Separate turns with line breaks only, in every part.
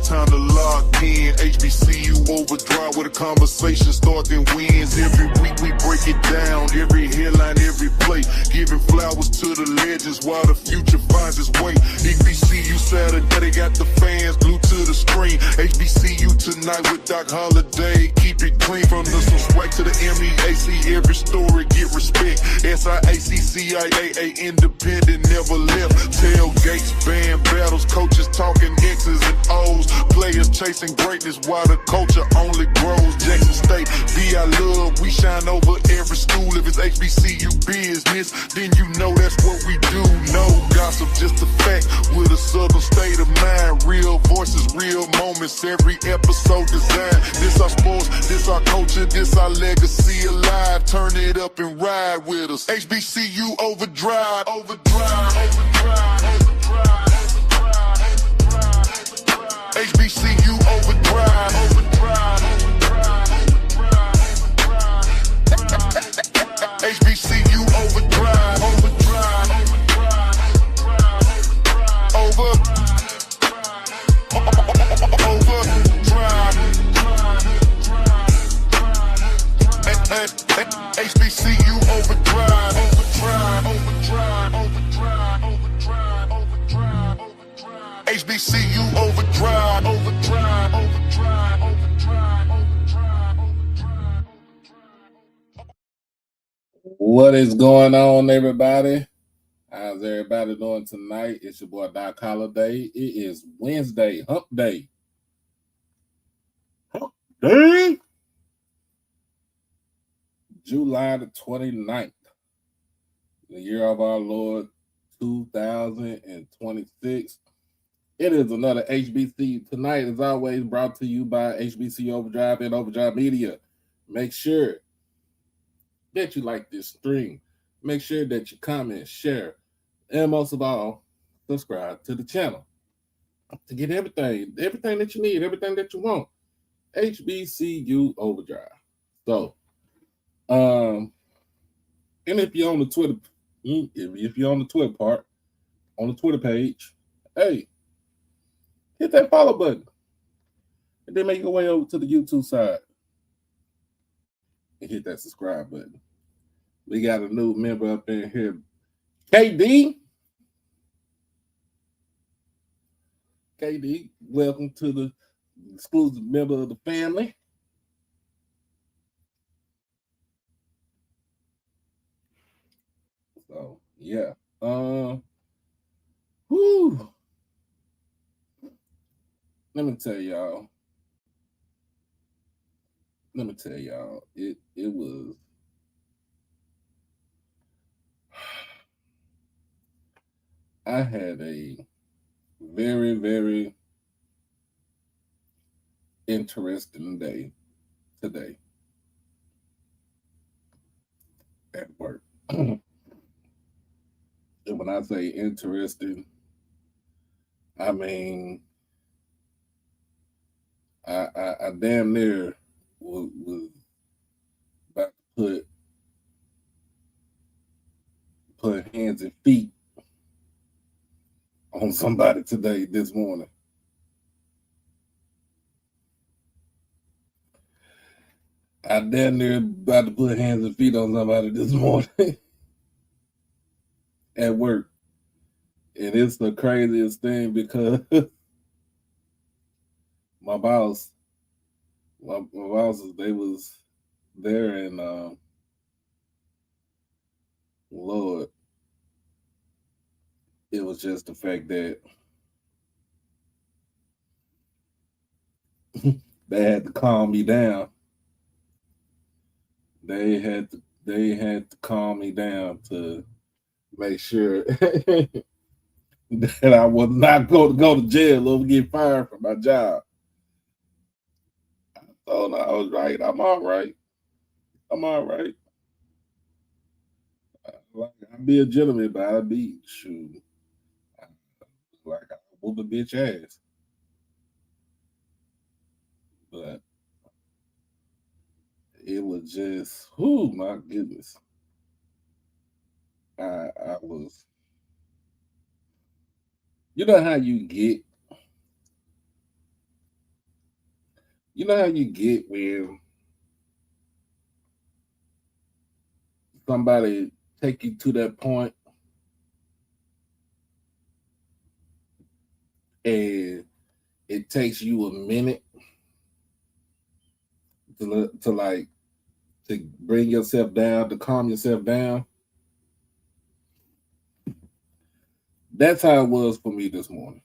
it's time to lock in. HBCU overdrive where the conversation starts and wins. Every week we break it down, every headline, every play. Giving flowers to the legends while the future finds its way. HBCU Saturday, they got the fans glued to the screen. HBCU tonight with Doc Holliday. Keep it clean from the some swag to the MEAC. Every story get respect. SIAC, CIAA, independent, never left. Tailgates, band battles, coaches talking X's and O's. Players chasing greatness while the culture only grows. Jackson State, be our love, we shine over every school. If it's HBCU business, then you know that's what we do. No gossip, just a fact with a southern state of mind. Real voices, real moments, every episode designed. This our sports, this our culture, this our legacy alive. Turn it up and ride with us. HBCU overdrive, overdrive, overdrive, overdrive, overdrive, overdrive. HBCU overdrive, overdrive, overdrive, overdrive, overdrive. HBCU overdrive, overdrive, overdrive, overdrive, HBCU overdrive, overdrive, overdrive, overdrive, overdrive, overdrive, overdrive. HBCU overdrive, overdrive, overdrive, overdrive, overdrive, overdrive.
What is going on, everybody? How's everybody doing tonight? It's your boy Doc Holiday. It is Wednesday, Hump Day. Hump Day! July the 29th, the year of our Lord, 2026. It is another HBCU tonight, as always, brought to you by HBCU Overdrive and Overdrive Media. Make sure that you like this stream. Make sure that you comment, share, and most of all, subscribe to the channel to get everything that you need, everything that you want. HBCU Overdrive. So, and if you're on the Twitter, if you're on the Twitter part, on the Twitter page, hey, hit that follow button, and then make your way over to the YouTube side and hit that subscribe button. We got a new member up in here, KD. KD, welcome to the exclusive member of the family. So yeah. Let me tell y'all. It was I had a very, very interesting day today at work. And when I say interesting, I mean I damn near was about to put hands and feet on somebody today, this morning. I damn near about to put hands and feet on somebody this morning at work. And it's the craziest thing because my bosses, they was there, and Lord, it was just the fact that they had to calm me down. They had to calm me down to make sure that I was not going to go to jail or get fired from my job. I thought I was right. I'm all right. I'd be a gentleman, but I'd be like I whoop a bitch ass. But it was just, oh my goodness. I was, you know how you get You know how you get when somebody take you to that point and it takes you a minute to like to bring yourself down, to calm yourself down. That's how it was for me this morning.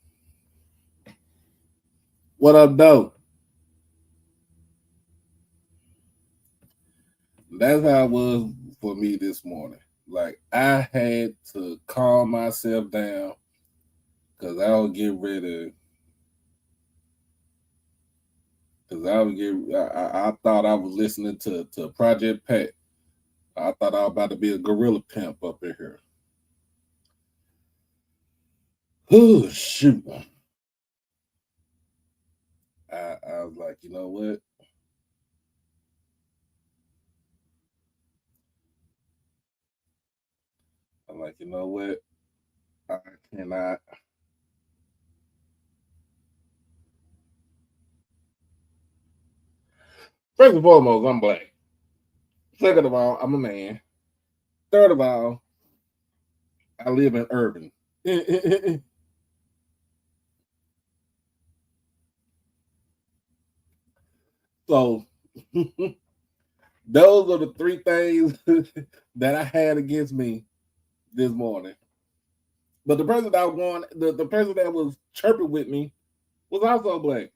What up, though? That's how it was for me this morning. Like I had to calm myself down because I was getting ready. Because I thought I was listening to Project Pat. I thought I was about to be a gorilla pimp up in here. Oh shoot! I was like, you know what? I'm like, you know what? I cannot. First and foremost, I'm black. Second of all, I'm a man. Third of all, I live in urban. So those are the three things that I had against me this morning. But the person that was going, the person that was chirping with me was also black.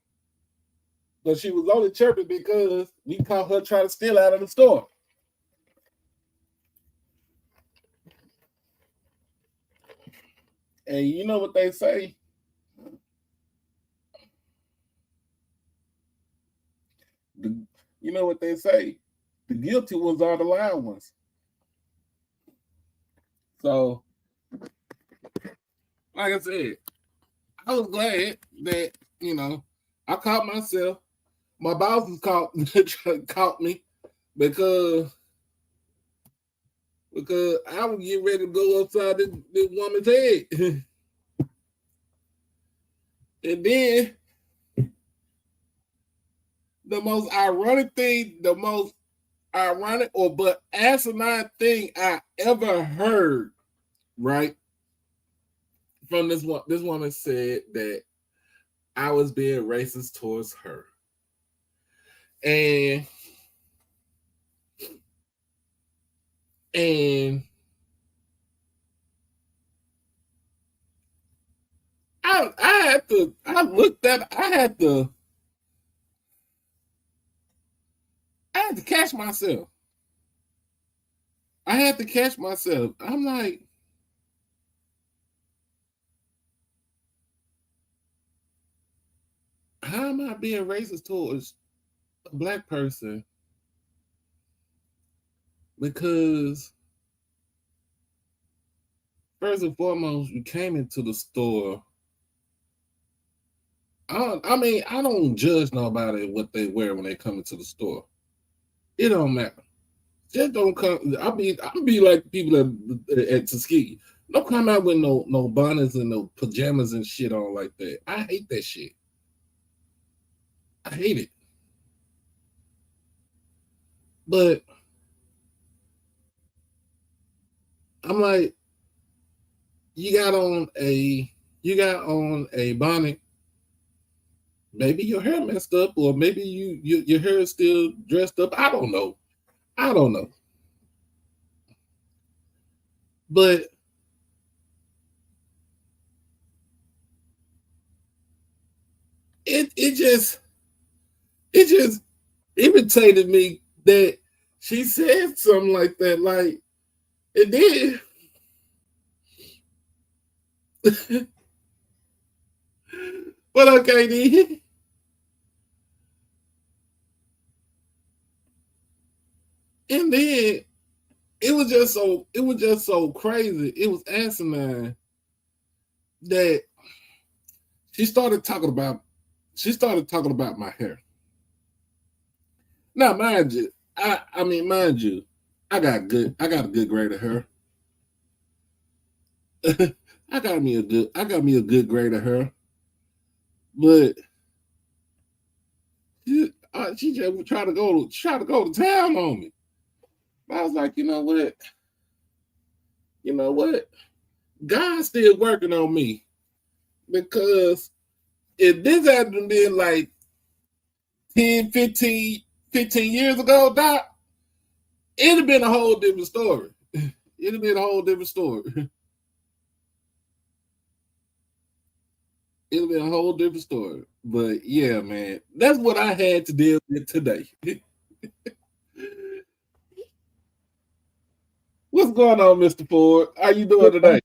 But she was only chirping because we caught her trying to steal out of the store. And you know what they say? The, you know what they say? The guilty ones are the loud ones. So, like I said, I was glad that, I caught myself. My bosses caught me because I was getting ready to go upside this woman's head. And then the most ironic or but asinine thing I ever heard, right? From this woman said that I was being racist towards her. And and I had to catch myself. I had to catch myself. I'm like, how am I being racist towards a black person? Because first and foremost, you came into the store. I don't judge nobody what they wear when they come into the store. It don't matter. Just don't come. I be like people at Tuskegee. Don't come out with no bonnets and no pajamas and shit on like that. I hate that shit. I hate it. But I'm like, you got on a bonnet. Maybe your hair messed up, or maybe your hair is still dressed up. I don't know. I don't know. But it just irritated me that she said something like that. Like it did. But okay, then. And then it was just so crazy. It was asinine that she started talking about my hair. Now, mind you, I got a good grade of hair. I got me a good grade of hair. But She just would try to go to town on me. I was like, you know what? God's still working on me, because if this had been like 10, 15 years ago, Doc, it'd have been a whole different story. It'd have been a whole different story. It'll be a whole different story. But yeah, man, that's what I had to deal with today. What's going on, Mr. Ford? How you doing today?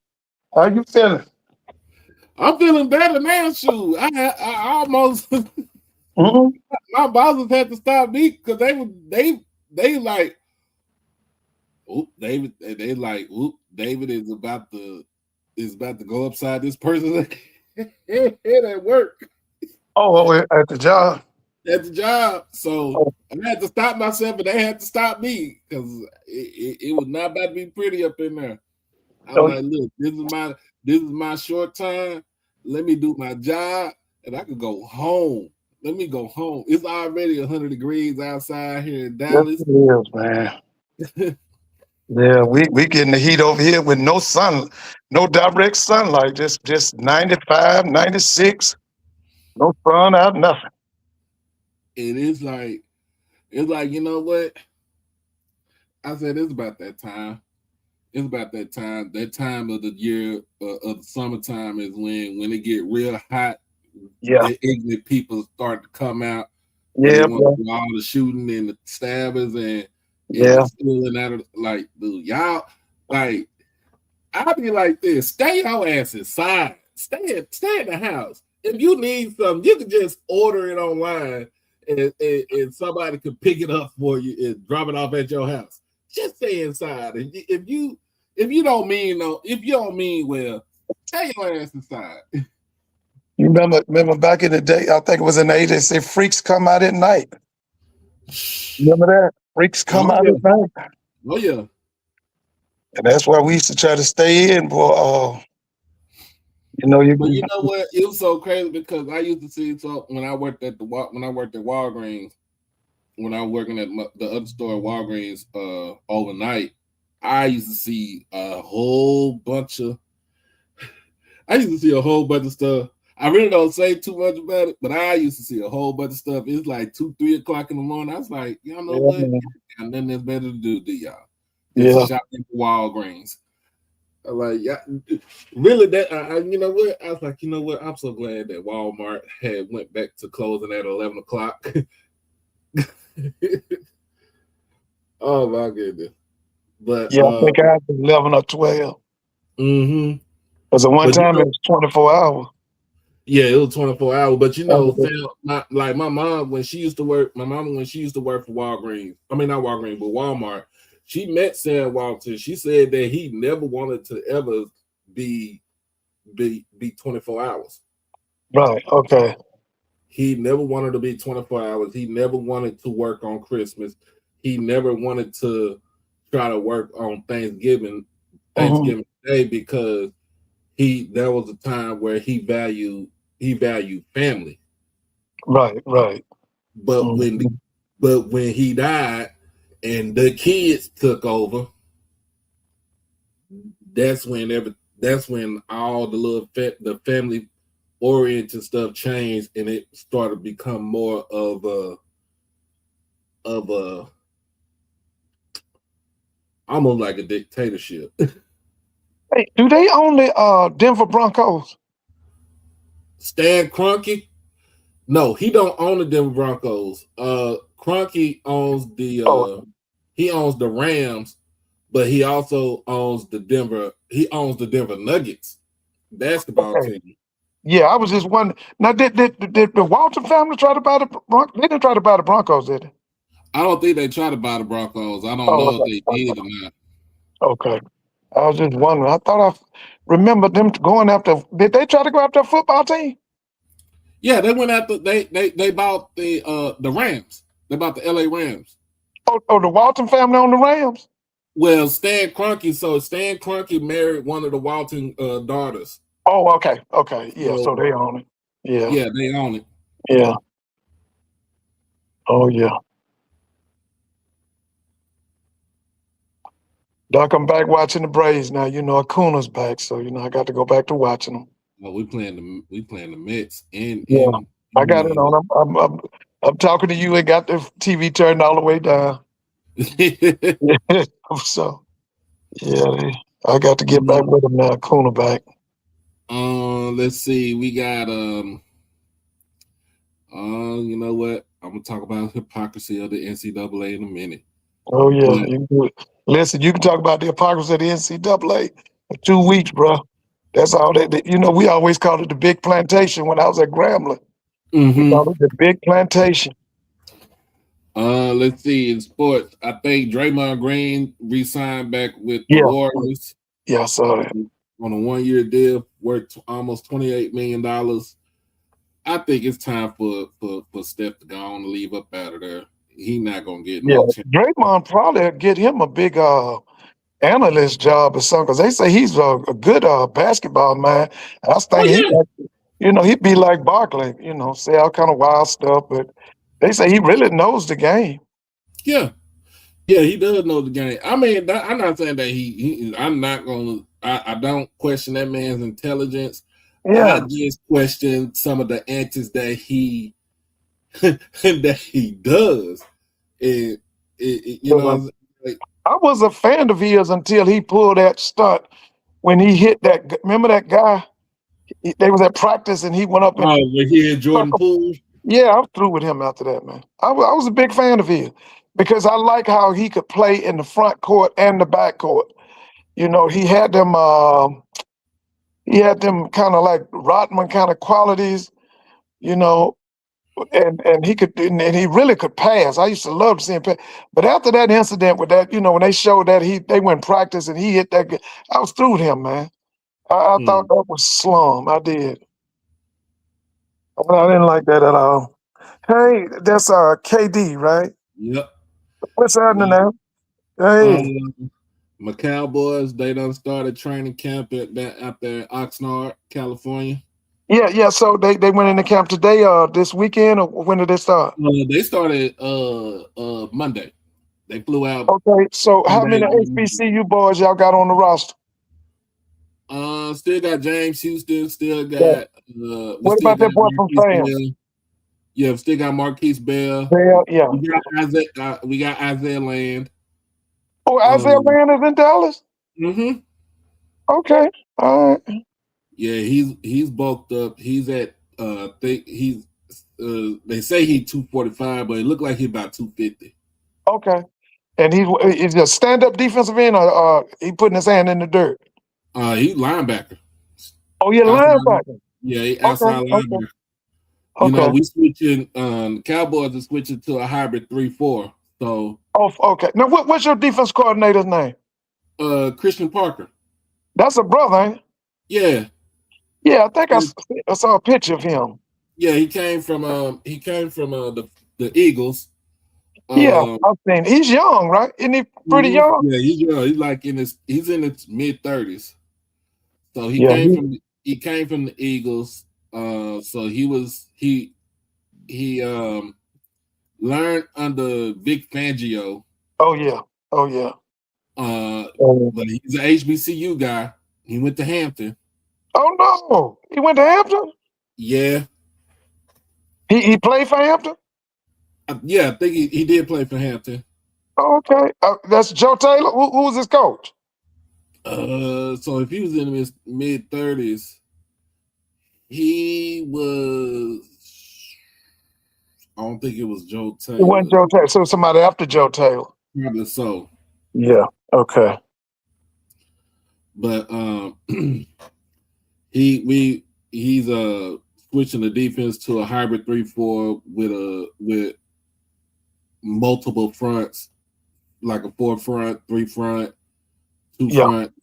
How you feeling?
I'm feeling better now, shoot. I almost
Mm-hmm.
my bosses had to stop me because they like, oop, David, they like, oop, David is about to go upside this person's head at work.
Oh, at the job.
At the job. So I had to stop myself, and they had to stop me because it was not about to be pretty up in there. I was like, look, this is my short time. Let me do my job, and I could go home. Let me go home. It's already 100 degrees outside here in Dallas.
Yes, it is, man. Yeah, we getting the heat over here with no sun, no direct sunlight, just 95, 96, no sun out, nothing.
It's like, you know what? I said it's about that time. It's about that time. That time of the year of the summertime is when it get real hot.
Yeah.
The ignorant people start to come out.
Yeah,
they want to do all the shooting and the stabbers and
yeah.
stealing out of, like, dude, y'all, like, I'll be like this: stay your ass inside. Stay in the house. If you need something, you can just order it online, and somebody can pick it up for you and drop it off at your house. Just stay inside. If you don't mean well, stay your ass inside.
You remember back in the day, I think it was in the 80s, they say freaks come out at night. Remember that? Freaks come out at night.
Oh, yeah.
And that's why we used to try to stay in, for
But you know what? It was so crazy because I used to see when I worked at Walgreens, when I was working at the other store at Walgreens overnight, I used to see a whole bunch of stuff. I really don't say too much about it, but I used to see a whole bunch of stuff. It's like 2, 3 o'clock in the morning. I was like, y'all know what? I got nothing else better to do y'all. Just shop at Walgreens. I'm like, yeah, really? That you know what? I was like, you know what? I'm so glad that Walmart had went back to closing at 11 o'clock. Oh my goodness! But
yeah, I think I had 11 or 12.
Mm-hmm.
Because at one time it was 24 hours.
Yeah, it was 24 hours. But you know, my mom, when she used to work for Walgreens, I mean not Walgreens, but Walmart, she met Sam Walton. She said that he never wanted to ever be 24 hours.
Right. Okay.
He never wanted to be 24 hours. He never wanted to work on Christmas. He never wanted to try to work on Thanksgiving Day, because there was a time where he valued family.
Right.
But when he died and the kids took over, that's when all the family oriented stuff changed, and it started to become more of a almost like a dictatorship.
Hey, do they own the Denver Broncos?
Stan Kroenke? No, he don't own the Denver Broncos. Kroenke owns he owns the Rams, but he also owns the Denver Nuggets basketball team.
Yeah, I was just wondering. Now, did the Walton family try to buy the Broncos? They didn't try to buy the Broncos, did they?
I don't think they tried to buy the Broncos. I don't know if they did or not. Okay.
I was just wondering. I thought I remember them going after. Did they try to go after a football team?
Yeah, they went after. They bought the Rams. They bought the LA Rams.
Oh, the Walton family on the Rams.
Well, Stan Kroenke married one of the Walton daughters.
Oh, okay. Yeah, so they own it. Yeah,
they own it.
Yeah. Oh yeah. Doc, I'm back watching the Braves now. Acuna's back, so I got to go back to watching them.
Well, we playing the Mets in
Yeah, I got it
Miami.
on. I'm talking to you and got the TV turned all the way down. So yeah, I got to get back with him now. Acuna back.
Let's see. We got you know what? I'm gonna talk about hypocrisy of the NCAA in a minute.
Oh yeah,
But
listen. You can talk about the hypocrisy of the NCAA for 2 weeks, bro. That's all we always called it the big plantation when I was at Grambling. We called it the big plantation.
Let's see. In sports, I think Draymond Green re-signed back with the
Yeah,
Warriors
yeah, I saw that.
on a 1-year deal worth almost $28 million. I think it's time for Steph to go on and leave up out of there. He not gonna get
Yeah,
no chance.
Draymond probably get him a big analyst job or something because they say he's a good basketball man. I was
Oh
thinking
yeah,
he'd be like Barkley, say all kind of wild stuff, but they say he really knows the game.
yeah. Yeah, he does know the game. I mean, I'm not saying that I'm not gonna. I don't question that man's intelligence. I
Yeah,
just question some of the antics that he that he does. You
but,
know, like,
I was a fan of his until he pulled that stunt when he hit that. Remember that guy? They was at practice and he went up and
oh, we're here, Jordan Poole.
yeah, I'm through with him after that, man. I was a big fan of his because I like how he could play in the front court and the back court. He had them. He had them kind of like Rodman kind of qualities, you know, and he could and he really could pass. I used to love seeing pass. But after that incident with that, when they showed that they went practice and he hit that, I was through with him, man. I thought that was slum. I did. I didn't like that at all. Hey, that's KD, right?
Yep.
What's happening
Yep.
now? Hey.
My Cowboys, they done started training camp out there in Oxnard, California.
Yeah. So they went into camp today, this weekend, or when did they start?
They started Monday. They flew out
Okay, so how
Monday.
many HBCU boys y'all got on the roster?
Still got James Houston. Still
Yeah.
got we
What
still
about
got
that boy from
Marquise
Sam?
Bell. Yeah, we still got Marquise Bell.
Yeah.
We got Isaiah. We got Isaiah Land.
Oh, Isaiah Land is in Dallas?
Mm-hmm.
Okay. All right.
Yeah, he's bulked up. He's at think he's they say he's 245, but it looked like he's about 250.
Okay. And he's a stand-up defensive end, or he putting his hand in the dirt?
He's linebacker.
Oh, you're
Outside,
linebacker.
yeah, he
Okay.
outside linebacker.
Okay.
We switching. Cowboys are switching to a hybrid 3-4. So,
Okay. Now, what's your defense coordinator's name?
Christian Parker.
That's a brother, ain't it?
Yeah.
Yeah, I think I saw a picture of him.
Yeah, he came from the Eagles.
Yeah, I've seen. He's young, right? Isn't he pretty young?
Yeah, he's young. He's in his mid-30s. So he
Yeah.
came from the Eagles. So he learned under Vic Fangio.
Oh yeah.
But he's an HBCU guy. He went to Hampton.
Oh no, he went to Hampton.
Yeah.
He played for Hampton.
Yeah, I think he did play for Hampton.
Okay, that's Joe Taylor. Who was his coach?
So if he was in his mid-30s, he was. I don't think it was Joe Taylor.
It wasn't Joe Taylor. So somebody after Joe Taylor.
Probably so.
Yeah. Okay.
But he's switching the defense to a hybrid 3-4 with multiple fronts, like a 4 front, 3 front, 2 front.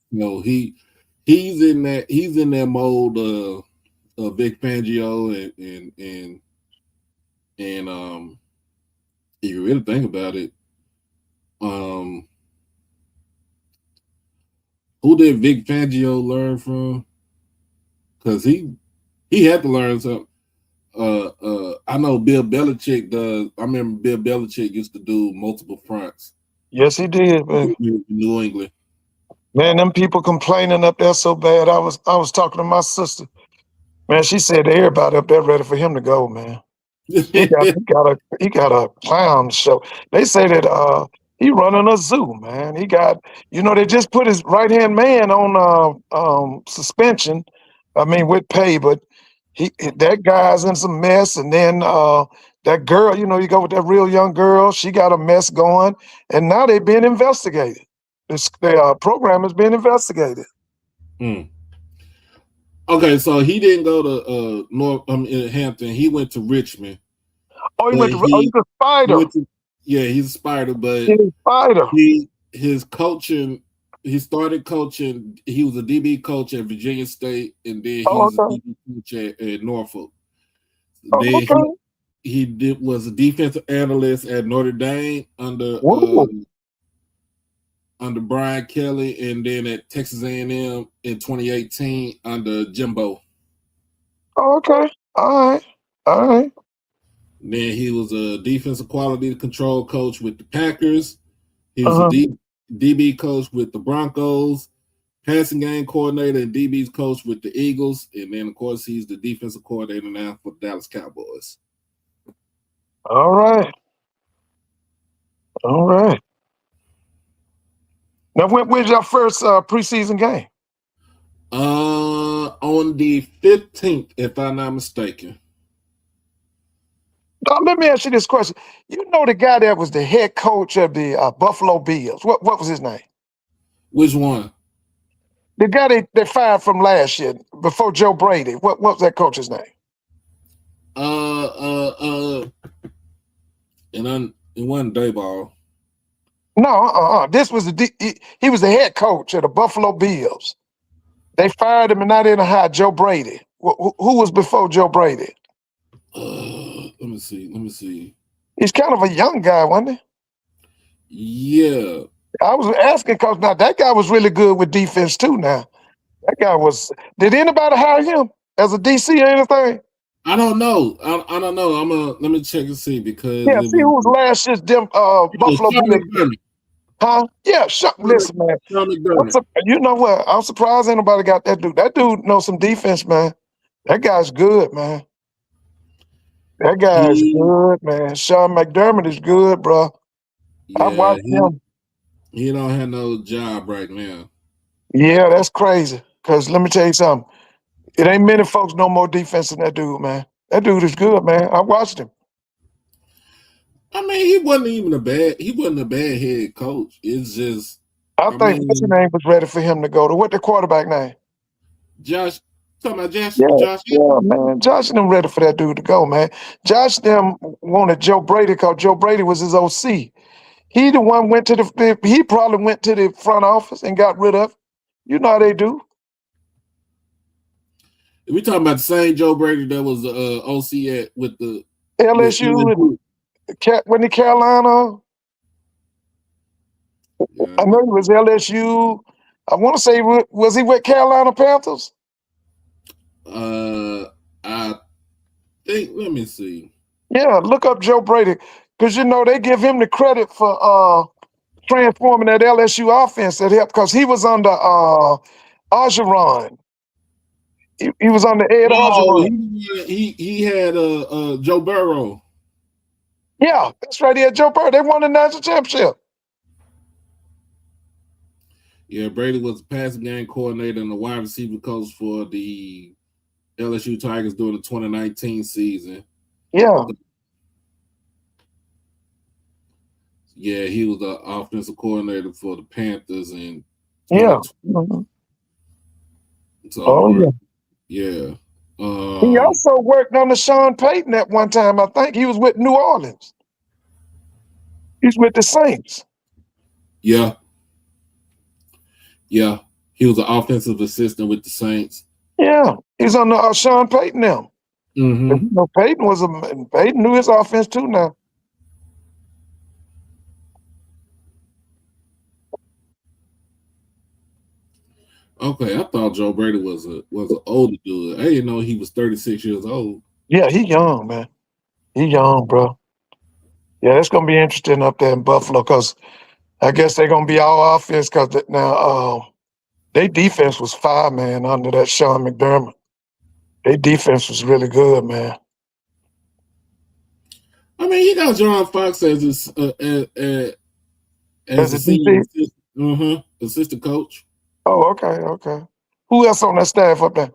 He's in that mold of Vic Fangio and if you really think about it, who did Vic Fangio learn from? Because he had to learn something. I know Bill Belichick does. I remember Bill Belichick used to do multiple fronts.
Yes, he did, man.
In New England.
Man, them people complaining up there so bad. I was talking to my sister. Man, she said everybody up there ready for him to go, man. He got a clown show. They say that he running a zoo, man. He got they just put his right hand man on suspension. I mean with pay, but that guy's in some mess. And then that girl, you go with that real young girl, she got a mess going, and now they're being investigated. The program is being investigated.
Mm. Okay, so he didn't go to Hampton. He went to Richmond.
Oh, he's a Spider.
He's a Spider, but
he's a Spider.
His coaching. He started coaching. He was a DB coach at Virginia State, and then he was a DB coach at Norfolk. He was a defensive analyst at Notre Dame under Brian Kelly, and then at Texas A&M in 2018 under Jimbo.
Oh, okay. All right.
Then he was a defensive quality control coach with the Packers. He was a DB coach with the Broncos, passing game coordinator and DB's coach with the Eagles, and then, of course, he's the defensive coordinator now for the Dallas Cowboys.
All right. Now, when's your first preseason game?
On the 15th, if I'm not mistaken.
Now, let me ask you this question. You know the guy that was the head coach of the Buffalo Bills. What was his name?
Which one?
The guy they fired from last year before Joe Brady. What was that coach's name?
It wasn't Dayball.
No, this was he was the head coach of the Buffalo Bills. They fired him, and now they're hired Joe Brady. Who was before Joe Brady?
Let me see.
He's kind of a young guy, wasn't
he? Yeah.
I was asking because now that guy was really good with defense too. Now that guy was. Did anybody hire him as a DC or anything?
I don't know. I don't know. Let me check and see because
see who was last year's Buffalo Bills. Huh? Yeah. Listen, man. You know what? I'm surprised ain't nobody got that dude. That dude knows some defense, man. That guy's good, man. That guy's good, man. Sean McDermott is good, bro.
Yeah,
I watched him.
He don't have no job right now.
Yeah, that's crazy. Because let me tell you something. It ain't many folks no more defense than that dude, man. That dude is good, man. I watched him.
I mean, he wasn't a bad head coach. It's just
I think what's his name was ready for him to go to. What the quarterback name?
Josh. Talking about Josh.
Yeah, man. Josh and them ready for that dude to go, man. Josh them wanted Joe Brady because Joe Brady was his OC. He the one he probably went to the front office and got rid of. You know how they do.
We talking about the same Joe Brady that was OC with the
LSU when the Carolina. Yeah. I know he was LSU. I want to say was he with Carolina Panthers?
I think. Let me see.
Yeah, look up Joe Brady because they give him the credit for transforming that LSU offense that helped because he was under Orgeron. He was under Ed Orgeron.
He had Joe Burrow.
Yeah, that's right. He had Joe Burrow. They won the national championship.
Yeah, Brady was the passing game coordinator and the wide receiver coach for the LSU Tigers during the 2019 season.
Yeah.
Yeah, he was the offensive coordinator for the Panthers and
So,
yeah.
He also worked on the Sean Payton at one time. I think he was with New Orleans. He's with the Saints.
Yeah. Yeah. He was an offensive assistant with the Saints.
Yeah. He's on the Sean Payton now.
Mm-hmm.
Payton knew his offense too now.
Okay, I thought Joe Brady was an older dude. I didn't know he was 36 years old.
Yeah, he young, man. He young, bro. Yeah, it's gonna be interesting up there in Buffalo because I guess they're gonna be all offense because now their defense was fire, man, under that Sean McDermott. Their defense was really good, man.
I mean, you got John Fox as his, as
As
the
a
senior
DC.
assistant coach.
Oh, okay. Who else on that staff up there?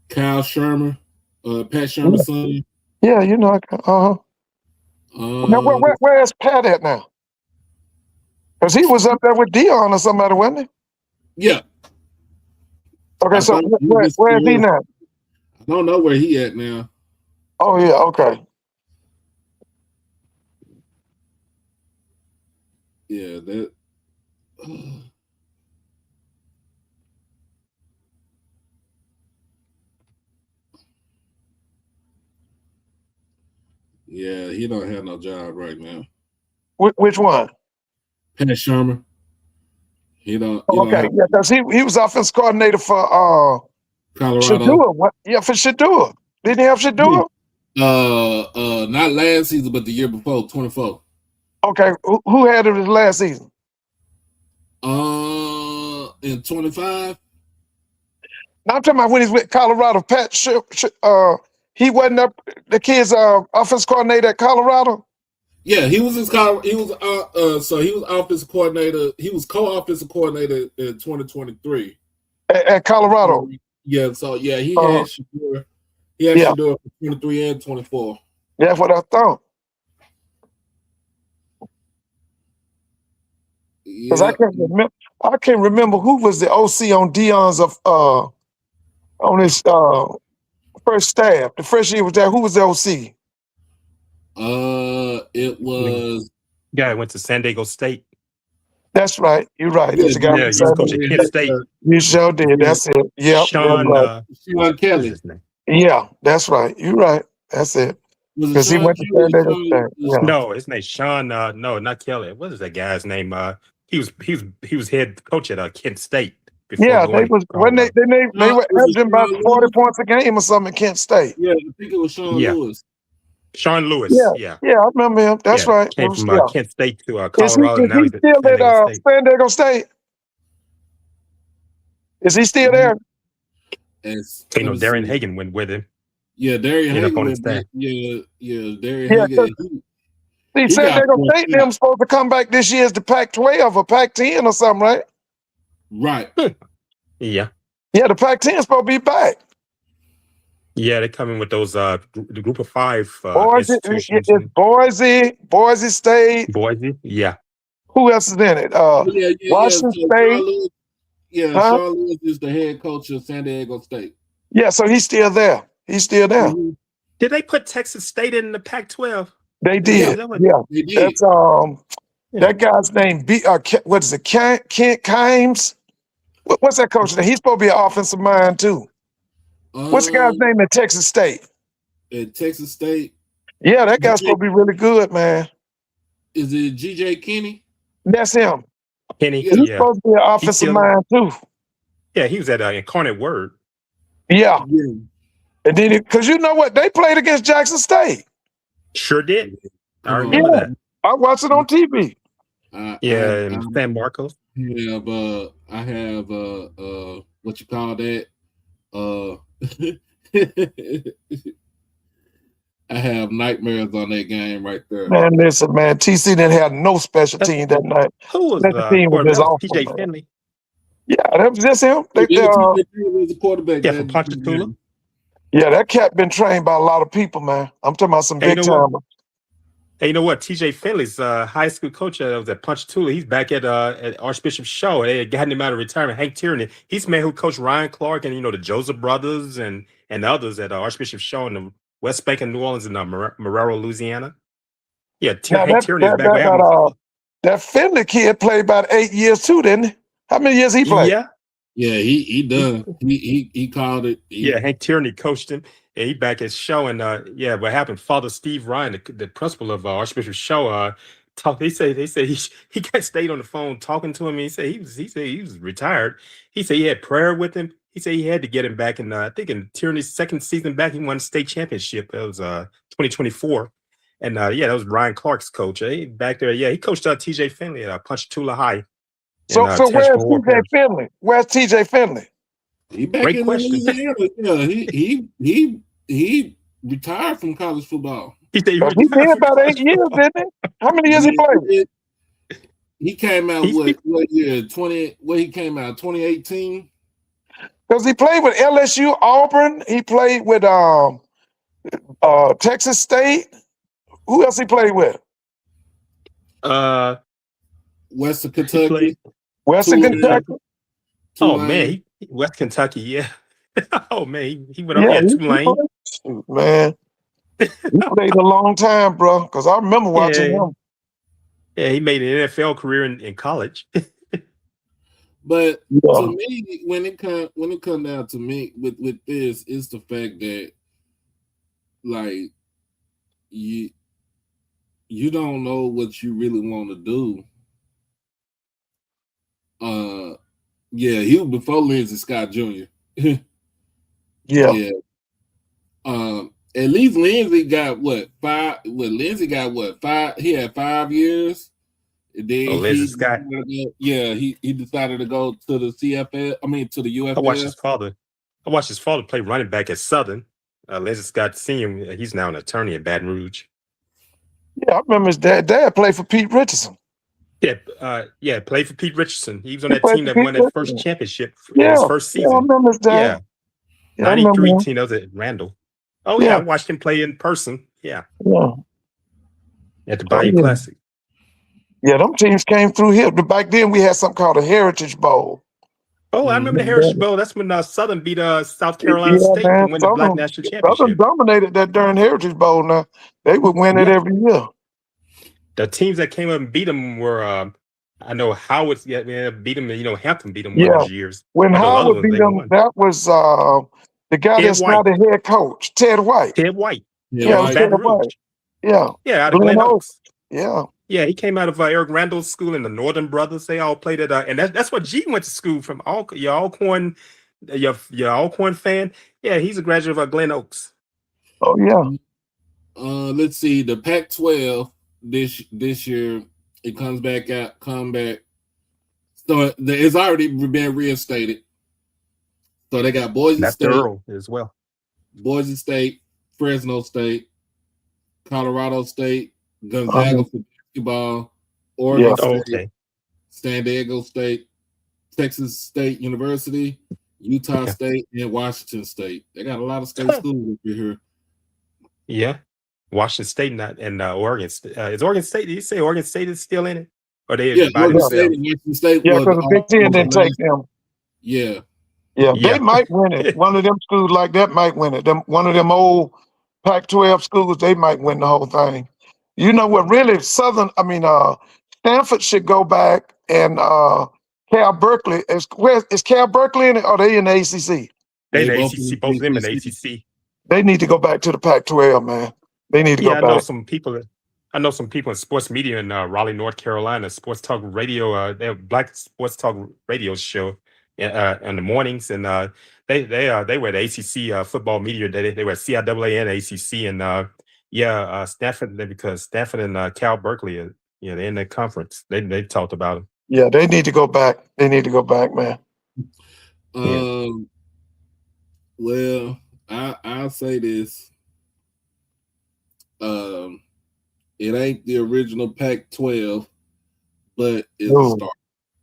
Kyle Shermer, Pat
Yeah,
Shermer's son.
yeah, you know. Now,
Uh,
where's Pat at now? Because he was up there with Dion or somebody, wasn't he?
yeah,
Okay,
I
so
thought
where is he now?
I don't know where he at now.
Oh yeah, okay.
Yeah, that. Yeah, he don't have no job right now.
Which one?
Pat Shermer. He don't. He
Oh,
don't
okay,
have
yeah, because he was offense coordinator for
Colorado.
Shadua. What? Yeah, for Shadua. Didn't he have Shadua?
Not last season, but the year before, 24.
Okay, who had it his last season?
In 25.
Now I'm talking about when he's with Colorado. Pat, he wasn't up the kid's offense coordinator at Colorado.
Yeah, he was his he was so he was offensive coordinator. He was co-offensive coordinator in 2023
At Colorado.
Yeah, so yeah, he
Uh,
had Shador. He had
yeah,
Shador for 23 and 24.
that's what I thought. Because
Yeah,
I can't remember who was the OC on Dion's on his first staff. The first year was there. Who was the OC?
it was.
Guy went to San Diego State.
That's right. You're right.
Yeah,
It's a guy.
Yeah, he was coaching Kent State.
You sure did. That's it. Yep.
Sean,
Right.
Sean
what's
Kelly.
his name?
Yeah, that's right. You're right. That's it.
Was it
Because he
Sean
went to
Kelly?
San Diego State. Yeah.
No, his name's Sean. No, not Kelly. What is that guy's name? He was head coach at Kent State.
Yeah, they was when they were averaging about 40 points a game or something at Kent State.
Yeah, I think it was Sean Lewis.
Sean Lewis.
Yeah, I remember him. That's right.
Came from Kent State to
Is he
Colorado. Now he's
still at San Diego State? Is he still there?
You know, Darian Hagan went with him.
Yeah, Darian Hagan went back. Yeah, Darian Hagan.
See, San Diego State them supposed to come back this year as the Pac-12 or Pac-10 or something, right?
Right.
Yeah, the Pac-10 is supposed to be back.
Yeah, they're coming with those the group of five
Boise,
institutions.
it's Boise State.
Boise, yeah.
Who else is in it? Washington State.
Sean Lewis is the head coach of San Diego State.
Yeah, so he's still there. He's still there.
Mm-hmm. Did they put Texas State in the Pac-12?
They did. Yeah,
they did.
That's that guy's name. What is it? Kent Kimes. What's that coach name? He's supposed to be an offensive mind too. What's the guy's name at Texas State?
At Texas State.
Yeah, that guy's supposed to be really good, man.
Is it G.J. Kenny?
That's him.
Kenny.
He's supposed to be an offensive mind too.
Yeah, he was at Incarnate Word.
Yeah. And then, because you know what? They played against Jackson State.
Sure did. I remember that.
I watched it on TV.
San Marcos.
Yeah, but I have what you call that? I have nightmares on that game right there.
Man, listen, man. TC didn't have no special team that night.
Who was
the team was just awful,
TJ Finley?
Yeah, that was just him.
Was a quarterback.
Yeah, from Ponchatoula.
Yeah, that cat been trained by a lot of people, man. I'm talking about some big timers.
Hey, you know what? TJ Finley's high school coach that was at Ponchatoula. He's back at Archbishop Shaw. They had gotten him out of retirement. Hank Tierney. He's the man who coached Ryan Clark and the Joseph brothers and others at Archbishop Shaw in the West Bank of New Orleans in Marrero, Louisiana. Yeah, Hank Tierney is back.
That Finley kid played about 8 years too, didn't he? How many years he played?
Yeah, he done. He called it.
Hank Tierney coached him. And he back at Shaw, and what happened? Father Steve Ryan, the principal of Archbishop Shaw, talked. They say he got stayed on the phone talking to him. He said he was retired. He said he had prayer with him. he said he had to get him back in. I think in Tierney's second season back, he won the state championship. That was 2024, and yeah, that was Ryan Clark's coach. Back there, yeah, he coached TJ Finley at Ponchatoula High.
So where's TJ Finley? Where's TJ Finley?
He back
Great
in
question.
Louisiana. Yeah, he retired from college football.
He did about 8 years, didn't he? How many years he played?
He came out what year? 20. What he came out 2018.
Because he played with LSU, Auburn. He played with Texas State. Who else he played with?
Western Kentucky.
Western Kentucky.
Oh man, West Kentucky, yeah. Oh man, he went up there Tulane.
Man, he played a long time, bro. Because I remember watching him.
Yeah, he made an NFL career in college.
But to me, when it comes down to me with this, it's the fact that like you don't know what you really want to do. Yeah, he was before Lindsey Scott Jr.
Yeah.
At least Lindsey got what 5? Lindsey got what 5? He had 5 years. And then
Lindsey Scott.
He decided to go to the CFL. I mean, to the UFL.
I watched his father play running back at Southern. Lindsey Scott Senior. He's now an attorney in Baton Rouge.
Yeah, I remember his dad. Dad played for Pete Richardson.
Yeah, played for Pete Richardson. He was on that team that won that first championship in his first season.
Yeah, I remember his dad.
Yeah, 93 team. That was at Randall. Oh yeah, I watched him play in person. Yeah. At the Bayou Classic.
Yeah, them teams came through here. Back then, we had something called a Heritage Bowl.
Oh, I remember the Heritage Bowl. That's when Southern beat South Carolina State and won the Black National Championship.
Southern dominated that darn Heritage Bowl. Now they would win it every year.
The teams that came up and beat them were, I know Howard beat them. Hampton beat them one of those years.
When Howard beat them, that was the guy that's now the head coach, Ted White.
Ted White.
Yeah, Ted White. Yeah.
Yeah, out of Glen Oaks.
Yeah.
Yeah, he came out of Eric Randall's school and the Northern Brothers. They all played at, and that's what G went to school from. Your Alcorn fan. Yeah, he's a graduate of Glen Oaks.
Oh yeah.
Let's see, the Pac-12 this year it comes back. So it's already been reinstated. So they got Boise State
as well.
Boise State, Fresno State, Colorado State, Gonzaga for basketball, Oregon State, San Diego State, Texas State University, Utah State, and Washington State. They got a lot of state schools up here.
Yeah. Washington State and Oregon State. Is Oregon State? Did you say Oregon State is still in it? Or they
Oregon State and Washington State.
Yeah, because the Big Ten didn't take them.
Yeah.
Yeah, they might win it. One of them schools like that might win it. One of them old Pac-12 schools, they might win the whole thing. You know what? Really, Stanford should go back, and Cal Berkeley is Cal Berkeley in it? Or are they in the ACC?
They in the ACC. Both of them in the ACC.
They need to go back to the Pac-12, man. They need to go back.
I know some people in sports media in Raleigh, North Carolina. Sports talk radio. They have Black Sports Talk radio show in the mornings, and they were the ACC football media. They were CIAA and ACC, and Stanford, because Stanford and Cal Berkeley, they're in that conference. They talked about them.
Yeah, they need to go back. They need to go back, man.
Well, I'll say this. It ain't the original Pac-12, but it's a start.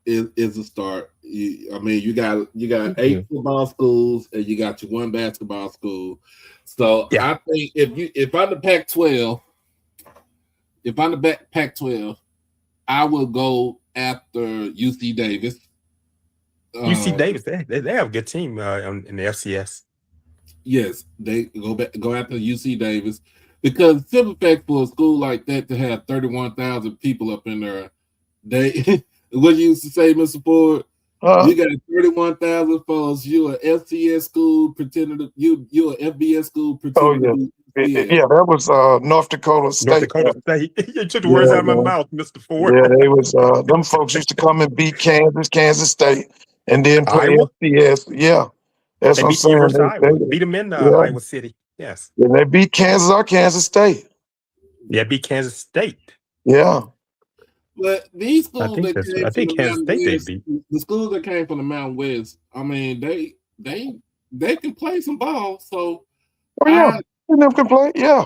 It's a start. You got 8 football schools and you got your 1 basketball school. So I think if I'm the Pac-12, I will go after UC Davis.
UC Davis, they have a good team in the FCS.
Yes, they go after UC Davis, because simple fact, for a school like that to have 31,000 people up in there, what you used to say, Mr. Ford, you got 31,000 folks. You an FCS school pretending to you an FBS school pretending to be
yeah, that was North Dakota State.
North Dakota State. You took the words out of my mouth, Mr. Ford.
Yeah, they was them folks used to come and beat Kansas State, and then play FCS. Yeah, That's
They
what I'm
beat the University of
saying.
Iowa. Beat them in
Yeah.
Iowa City. Yes.
And they beat Kansas or Kansas State.
Yeah, beat Kansas State.
Yeah.
But these
I
schools
think
that
that's.
came
I
from
think
the
Kansas
Mountain
State they
West,
beat.
the schools that came from the Mountain West, I mean, they can play some ball. So
Oh yeah. Them can play. Yeah.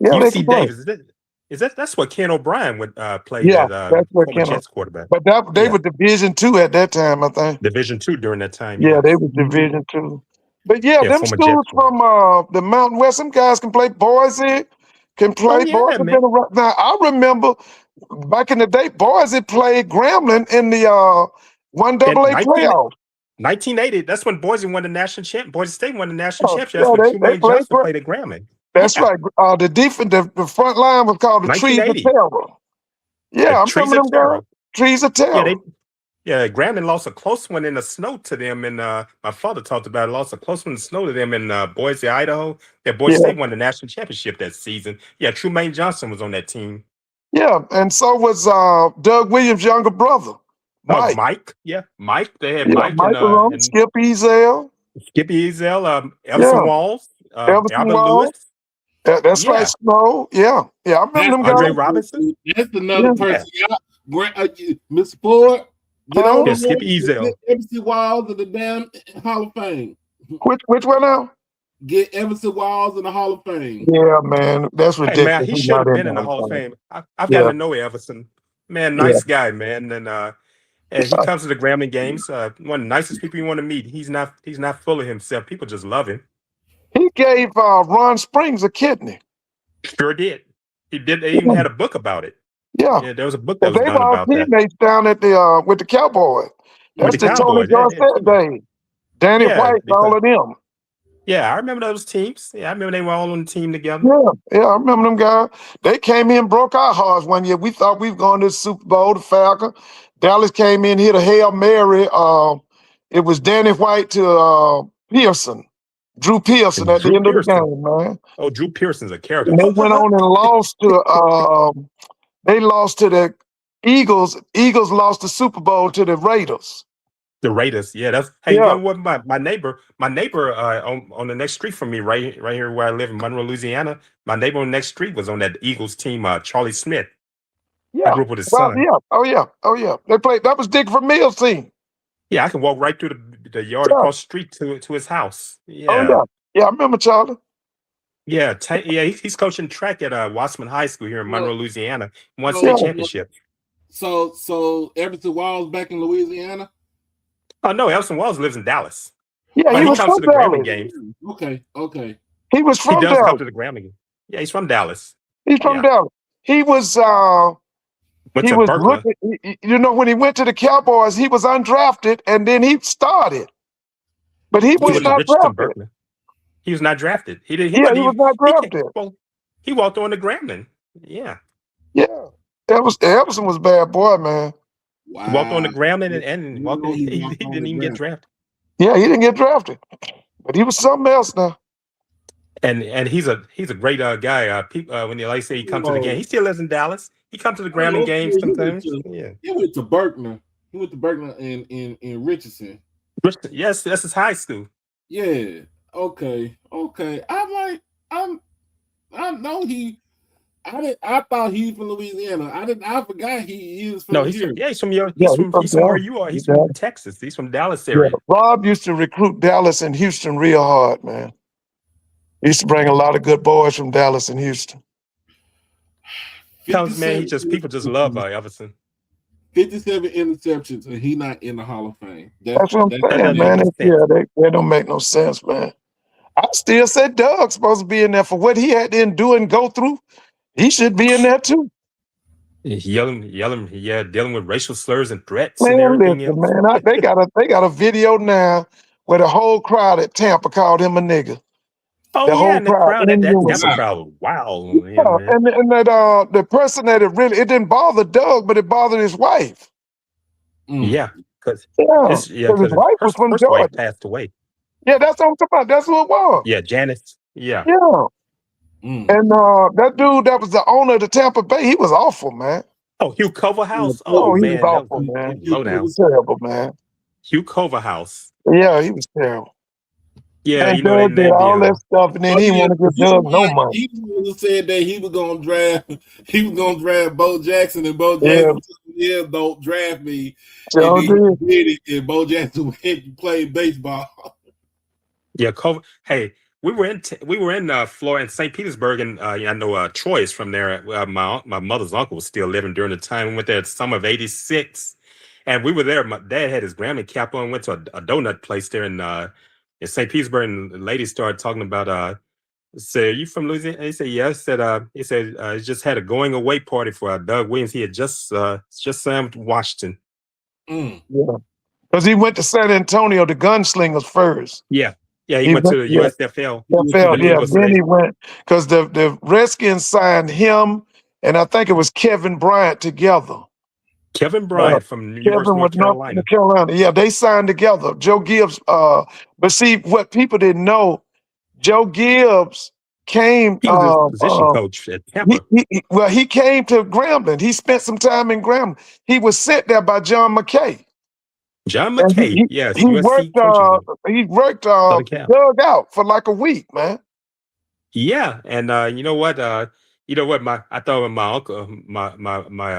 Yeah, they can
UC
play.
Davis. That's what Ken O'Brien would played
Yeah,
at
that's what
former
Ken.
Jets quarterback.
But they
Yeah,
were Division II at that time, I think.
Division II during that time.
Yeah,
Yeah,
they was Division II. But yeah, them
former Jets
schools
quarterback.
from the Mountain West, some guys can play. Boise can
Oh
play.
yeah,
Boise
man.
been around. Now I remember back in the day, Boise played Grambling in the one
In
AA playoff.
1980, that's when Boise won the national champ. Boise State won the national championship. That's
Yeah,
when
they
Trumaine
played.
Johnson played at Grambling.
That's
Yeah,
right. The front line was called the Trees of
1980.
Terror. Yeah, I
Trees
remember
of
them guys.
Terror.
Trees of
Yeah,
Terror.
Grambling lost a close one in the snow to them, and my father talked about it. Lost a close one in the snow to them in Boise, Idaho. Yeah, Boise State won the national championship that season. Yeah, Trumaine Johnson was on that team.
Yeah, and so was Doug Williams' younger brother, Mike.
Mike. Yeah, Mike. They had
Yeah,
Mike
Mike was on.
and
Skip Ezel.
Skippy Ezel, Everson Walls,
Everson
Albert
Wall.
Lewis.
That's right, Snow. Yeah, I remember them
Andre
guys.
Robinson.
That's another person. Mr. Ford, get on
Yeah,
the
Skippy Ezel.
Everson Walls in the damn Hall of Fame.
Which one now?
Get Everson Walls in the Hall of Fame.
Yeah, man, that's
Hey
ridiculous.
man, he
He's
should have
not
been in the Hall of
Fame.
Fame. I've gotten to know Everson. Man, nice guy, man. And he comes to the Grambling games. One of the nicest people you want to meet. He's not full of himself. People just love him.
He gave Ron Springs a kidney.
Sure did. He did. They even had a book about it.
Yeah,
There was a book that was
they
done
were all
about that.
teammates down at the with the Cowboys. That's
With the
the Tony
Cowboys.
Dorsett days. Danny White and all of them.
Yeah, I remember those teams. Yeah, I remember they were all on the team together.
Yeah, I remember them guys. They came in, broke our hearts one year. We thought we were going to the Super Bowl, the Falcons. Dallas came in, hit a Hail Mary. It was Danny White to Pearson, Drew Pearson at the end of the game, man.
Oh, Drew Pearson's a character.
And they went on and lost to the Eagles. Eagles lost the Super Bowl to the Raiders.
The Raiders, yeah. That's hey, you know what? My neighbor on the next street from me, right here where I live in Monroe, Louisiana. My neighbor on the next street was on that Eagles team, Charlie Smith.
Yeah,
I grew up with his son.
Yeah, oh yeah. They played. That was Dick Vermeil's team.
Yeah, I can walk right through the yard across the street to his house. Yeah,
yeah. I remember Charlie.
Yeah, he's coaching track at Wasserman High School here in Monroe, Louisiana. Won state championship.
So Everson Walls back in Louisiana.
Oh no, Everson Walls lives in Dallas.
Yeah,
he comes to the Grambling games.
Okay.
He was from Dallas.
He does come to the Grambling games. Yeah, he's from Dallas.
He's from Dallas. He was
went to Berkeley.
When he went to the Cowboys, he was undrafted and then he started. But he was not drafted.
He was not drafted. He
was not drafted.
He walked on the Grambling. Yeah.
Yeah. Everson was a bad boy, man.
Wow.
He walked on the Grambling and walked in, he didn't even get drafted.
Yeah, he didn't get drafted. But he was something else now.
And he's a great guy. When they say he comes to the game, he still lives in Dallas. He comes to the Grambling games sometimes.
He went to Berkner. He went to Berkner in Richardson.
Yes, that's his high school.
Yeah. Okay. I know he. I thought he was from Louisiana. I forgot he is from here.
He's from where you are. He's from Texas. He's from Dallas area.
Yeah, Rob used to recruit Dallas and Houston real hard, man. He used to bring a lot of good boys from Dallas and Houston.
Man, people just love Everson.
57 interceptions, and he not in the Hall of Fame.
That's what I'm saying, man. They don't make no sense, man. I still said Doug's supposed to be in there for what he had to endure and go through. He should be in there too.
Yelling, dealing with racial slurs and threats
man,
and everything
listen,
else.
Man, they got a video now where the whole crowd at Tampa called him a nigga.
Oh,
the whole crowd.
That Tampa crowd. Wow.
Yeah, and that the person that it didn't bother Doug, but it bothered his wife.
Yeah, because
his wife was from Georgia.
Wife passed away.
Yeah, that's what I'm talking about. That's who it was.
Yeah, Janice. Yeah.
And that dude that was the owner of the Tampa Bay, he was awful, man.
Oh, Hugh Culverhouse.
Oh, he was awful, man. He was terrible, man.
Hugh Culverhouse.
Yeah, he was terrible.
Yeah,
And
you know they
Doug did
named
all that
him.
stuff, and then
Oh
he
yeah,
want to give
he
Doug no money.
he was the one who said that he was gonna draft Bo Jackson, and Bo
Yeah.
Jackson said, "Yeah, don't draft me."
Sure
And then
did.
he did it, and Bo Jackson went and played baseball.
Yeah, hey, we were in Florida, in St. Petersburg, and I know Troy is from there. My mother's uncle was still living during the time. We went there at summer of '86, and we were there. My dad had his Grammy cap on. Went to a donut place there in St. Petersburg, and the lady started talking about. Said, "You from Louisiana?" And he said, "Yeah." He said he just had a going away party for Doug Williams. He had just signed with Washington.
Mm.
Yeah, because he went to San Antonio, the Gunslingers first.
Yeah, he went to the USFL.
Then he went because the Redskins signed him, and I think it was Kevin Bryant together.
Kevin Bryant from University of North Carolina.
Carolina. Yeah, they signed together. Joe Gibbs. But see, what people didn't know, Joe Gibbs came.
He was a position coach at Tampa.
He came to Grambling. He spent some time in Grambling. He was sent there by John McKay.
John McKay, yes.
He worked Doug out for like a week, man.
Yeah, and you know what? I thought my uncle, my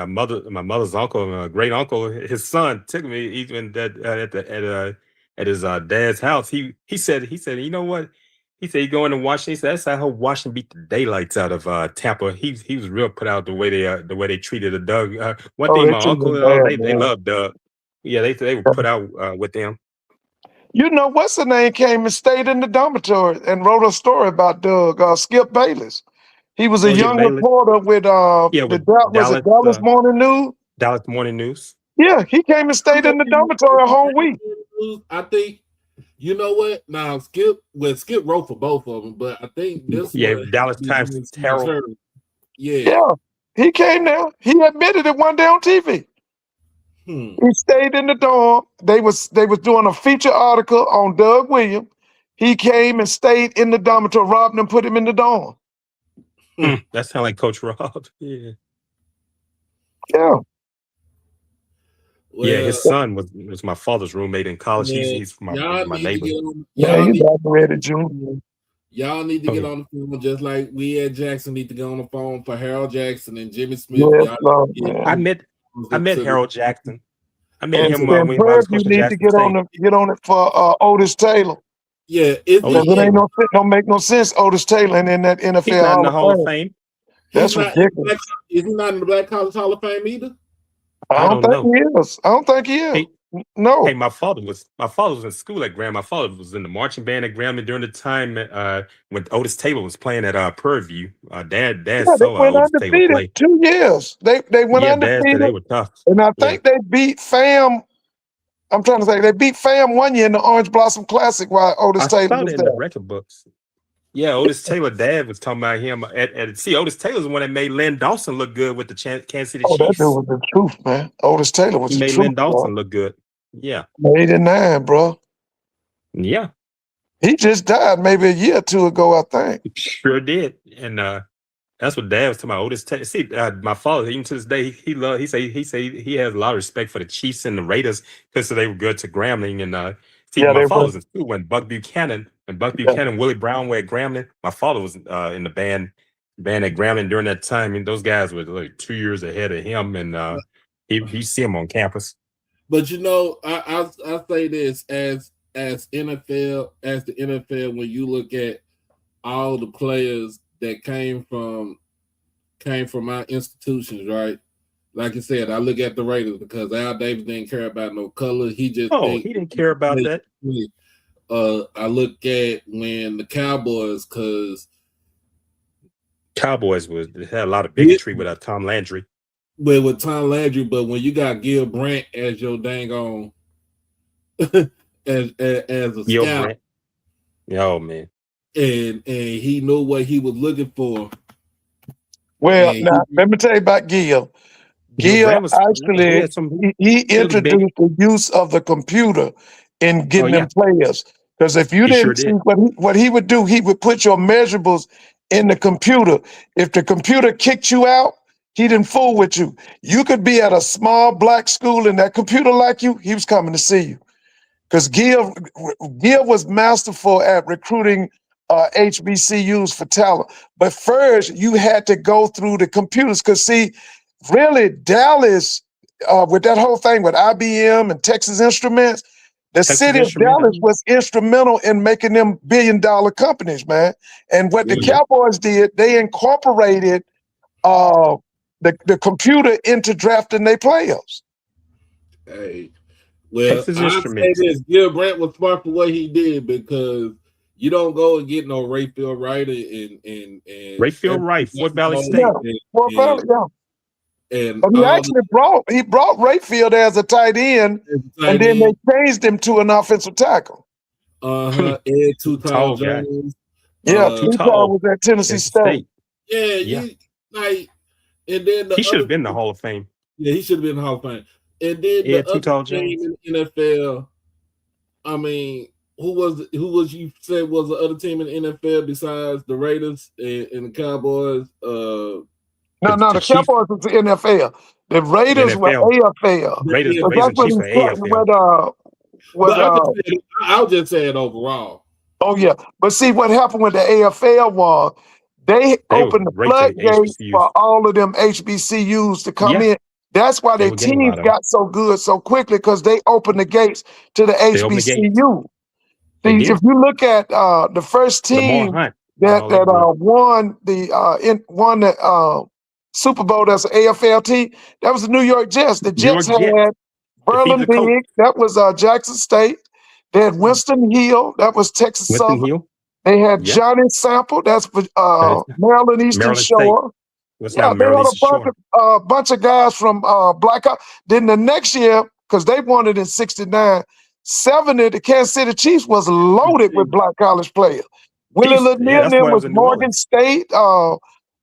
mother's uncle, my great uncle, his son took me even at his dad's house. He said, you know what? He said he going to Washington. He said that's how Washington beat the daylights out of Tampa. He was real put out the way they treated the Doug. One thing, my uncle, they loved Doug. Yeah, they were put out with them.
You know, what's the name came and stayed in the dormitory and wrote a story about Doug, Skip Bayless. He was a young reporter with Dallas Morning News?
Dallas Morning News.
Yeah, he came and stayed in the dormitory a whole week.
I think, you know what? Now, Skip wrote for both of them, but I think this one,
Dallas Times Herald.
Yeah, he came there. He admitted it one day on TV. He stayed in the dorm. They was doing a feature article on Doug Williams. He came and stayed in the dormitory. Robbed him, put him in the dorm.
That sounds like Coach Rob. Yeah.
Yeah.
Well, his son was my father's roommate in college. He's my neighbor.
He graduated junior.
Y'all need to get on the phone, just like we at Jackson need to get on the phone for Harold Jackson and Jimmy Smith.
I met Harold Jackson. I met him when I was
you need to get on it for Otis Taylor.
Yeah,
it don't make no sense. Otis Taylor in that NFL
He's not in the Hall of Fame.
That's ridiculous.
Is he not in the Black College Hall of Fame either?
I don't think he is. No.
Hey, my father was in school at Graham. My father was in the marching band at Graham during the time when Otis Taylor was playing at Prairie View. Dad saw Otis Taylor play
2 years. They went undefeated.
Dad said they were tough.
And I think they beat Fam. I'm trying to say they beat Fam 1 year in the Orange Blossom Classic while Otis Taylor was
in
there.
The record books. Yeah, Otis Taylor, Dad was talking about him. Otis Taylor's the one that made Len Dawson look good with the Kansas City Chiefs.
That dude was the truth, man. Otis Taylor was the truth.
Made Len Dawson look good. Yeah.
89, bro.
Yeah.
He just died maybe a year or two ago, I think.
Sure did. And that's what Dad was talking about. Otis Taylor. See, my father, even to this day, he say he has a lot of respect for the Chiefs and the Raiders because they were good to Grambling. And my father was in school when Buck Buchanan, Willie Brown were at Grambling. My father was in the band at Grambling during that time. And those guys were like 2 years ahead of him. And he see him on campus.
But you know, I say this as the NFL, when you look at all the players that came from our institutions, right? Like I said, I look at the Raiders because Al Davis didn't care about no color. He didn't care about that. I look at when the Cowboys, because
Cowboys had a lot of bigotry with Tom Landry.
But with Tom Landry, but when you got Gil Brandt as your dang on as a
Gil
scout,
Brandt. Oh man,
and he knew what he was looking for.
Well, now let me tell you about Gil. Gil actually he introduced the use of the computer in getting them players. Because if you didn't see what he would do, he would put your measurables in the computer. If the computer kicked you out, he didn't fool with you. You could be at a small black school and that computer like you, he was coming to see you. because Gil was masterful at recruiting HBCUs for talent. But first, you had to go through the computers, because see, really Dallas, with that whole thing with IBM and Texas Instruments, the city of Dallas was instrumental in making them billion-dollar companies, man. And what the Cowboys did, they incorporated the computer into drafting their players.
Hey, well,
Texas
I'd say
Instruments.
this: Gil Brandt was smart for what he did, because you don't go and get no Rayfield Wright and
Rayfield Wright, Fort Valley State.
And
but he actually brought Rayfield as a tight end, and then they changed him to an offensive tackle.
Ed Too Tall Jones.
Too Tall was at Tennessee State.
Yeah. And then
he should have been in the Hall of Fame.
Yeah, he should have been in the Hall of Fame. And then the other team in the NFL. I mean, who was you said was the other team in the NFL besides the Raiders and the Cowboys?
No, the Cowboys was the NFL. The Raiders were AFL.
Raiders and Chiefs were AFL.
I'll just say it overall.
Oh yeah, but see what happened with the AFL was they opened the floodgates for all of them HBCUs to come in. That's why their teams got so good so quickly, because they opened the gates to the HBCU. See, if you look at the first team that won the Super Bowl as an AFL team, that was the New York Jets. The Jets had Berlin Big, that was Jackson State. They had Winston Hill, that was Texas Southern. They had Johnny Sample, that's Maryland Eastern Shore. They had a bunch of guys from Blackhawk. Then the next year, because they won it in '69, '70, the Kansas City Chiefs was loaded with black college players. Willie Lanier was Morgan State.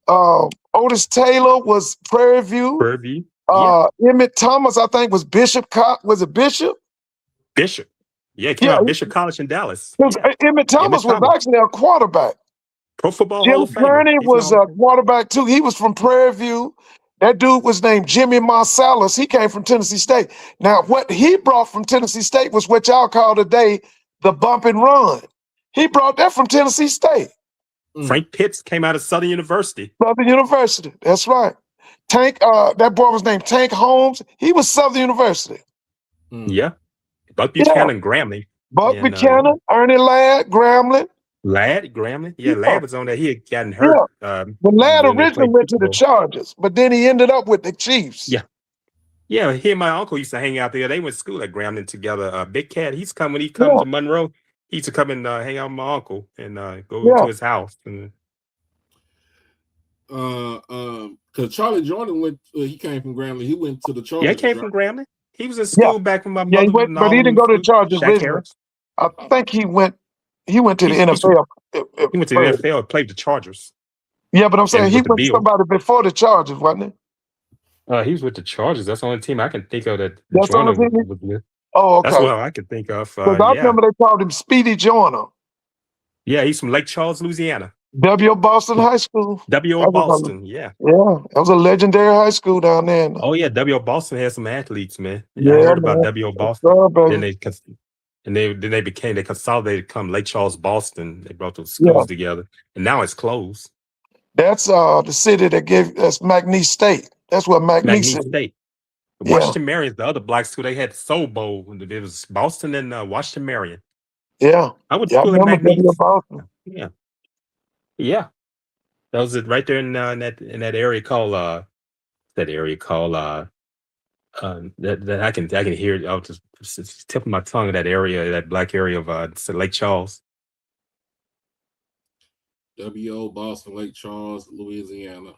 Otis Taylor was Prairie View. Emmett Thomas, I think, was Bishop. Was it Bishop?
Bishop. Yeah, he came out of Bishop College in Dallas.
Emmett Thomas was actually a quarterback.
Pro Football
Jim
Hall of Famer.
Kearney was a quarterback too. He was from Prairie View. That dude was named Jimmy Marsalis. He came from Tennessee State. Now, what he brought from Tennessee State was what y'all call today the bump and run. He brought that from Tennessee State.
Frank Pitts came out of Southern University.
Southern University, that's right. Tank, that boy was named Tank Holmes. He was Southern University.
Yeah. Buck Buchanan, Grambling.
Buck Buchanan, Ernie Ladd, Grambling.
Grambling. Yeah, Ladd was on there. He had gotten hurt.
But Ladd originally went to the Chargers, but then he ended up with the Chiefs.
Yeah, he and my uncle used to hang out there. They went to school at Grambling together. Big Cat, when he comes to Monroe, he used to come and hang out with my uncle and go to his house. And
because Charlie Jordan went, he came from Grambling. He went to the Chargers.
Yeah, he came from Grambling. He was in school back when my mother
was but he didn't go to the Chargers. I think he went to the NFL.
He went to the NFL and played the Chargers.
Yeah, but I'm saying he went to somebody before the Chargers, wasn't
he? He was with the Chargers. That's the only team I can think of that
Joyner
was with.
Oh, okay.
That's what I can think of.
Because I remember they called him Speedy Joyner.
Yeah, he's from Lake Charles, Louisiana.
W.O. Boston High School.
W.O. Boston,
Yeah, that was a legendary high school down there.
Oh, yeah, W.O. Boston had some athletes, man. I heard about W.O. Boston. Then they consolidated come Lake Charles, Boston. They brought those schools together. And now it's closed.
That's the city that's McNeese State. That's what McNeese
State. Washington Marion, the other black school, they had Soul Bowl. It was Boston and Washington Marion.
Yeah.
I went to school in McNeese.
Boston.
Yeah. That was it right there in that area called that I can hear it. I'll just tip of my tongue in that area, that black area of Lake Charles.
W.O. Boston, Lake Charles, Louisiana.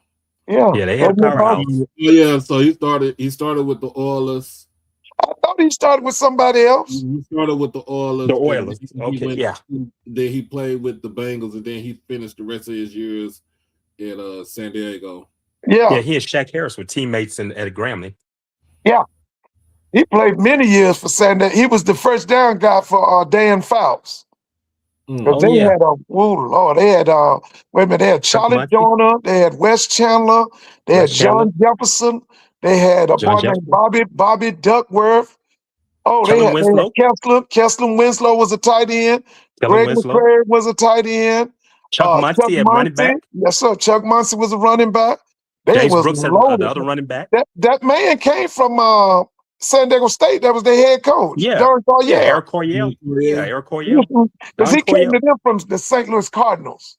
Yeah,
they had a powerhouse.
Yeah, so he started with the Oilers.
I thought he started with somebody else.
He started with the Oilers.
The Oilers. Okay,
Then he played with the Bengals, and then he finished the rest of his years in San Diego.
Yeah,
he and Shaq Harris were teammates at Grambling.
Yeah, he played many years for San Diego. He was the first down guy for Dan Fouts. Because they had they had Charlie Joyner, they had Wes Chandler, they had John Jefferson, they had a boy named Bobby Duckworth. Oh, they
Kellen
had
Winslow.
Kessler. Kessler Winslow was a tight end.
Kellen
Greg
Winslow.
McCrary was a tight end.
Chuck
Chuck
Muncie at running
Muncie.
back.
Yes, sir. Chuck Muncie was a running back. They
James
was
Brooks at the
loaded.
other running back.
That man came from San Diego State. That was their head coach.
Yeah.
John Coryell.
Yeah, Eric Coryell. Yeah, Eric Coryell.
Because he came to them from the St. Louis Cardinals.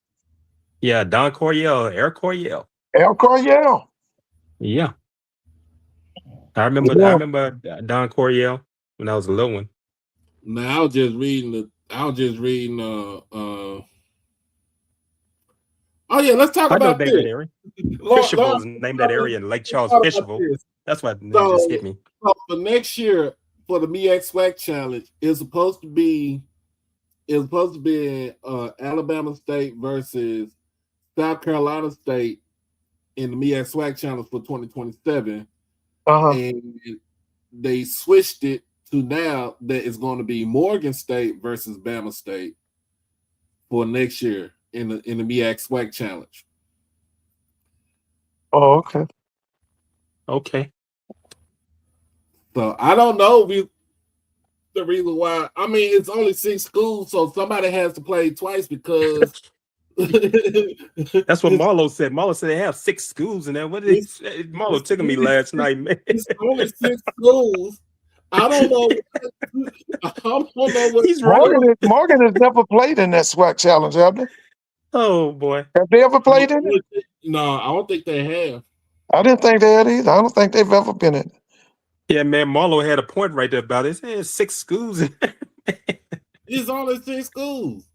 Yeah, Don Coryell, Eric Coryell.
Eric Coryell.
Yeah. I remember Don Coryell when I was a little one.
Now I was just reading oh yeah, let's talk about
that
this.
area. Fisherville is named that area in Lake Charles, Fisherville. That's why the name just hit me.
So for next year, for the MEAC SWAC Challenge, it's supposed to be Alabama State versus South Carolina State in the MEAC SWAC Challenge for 2027. And they switched it to now that it's going to be Morgan State versus Bama State for next year in the MEAC SWAC Challenge.
Oh, okay.
Okay.
So I don't know the reason why. I mean, it's only 6 schools, so somebody has to play twice because
that's what Marlo said. Marlo said they have 6 schools in there. What did Marlo took me last night, man?
It's only 6 schools. I don't know.
He's right.
Morgan has never played in that SWAC Challenge, have they?
Oh boy.
Have they ever played in it?
No, I don't think they have.
I didn't think they had either. I don't think they've ever been in it.
Yeah, man, Marlo had a point right there about it. There's 6 schools.
It's only 6 schools.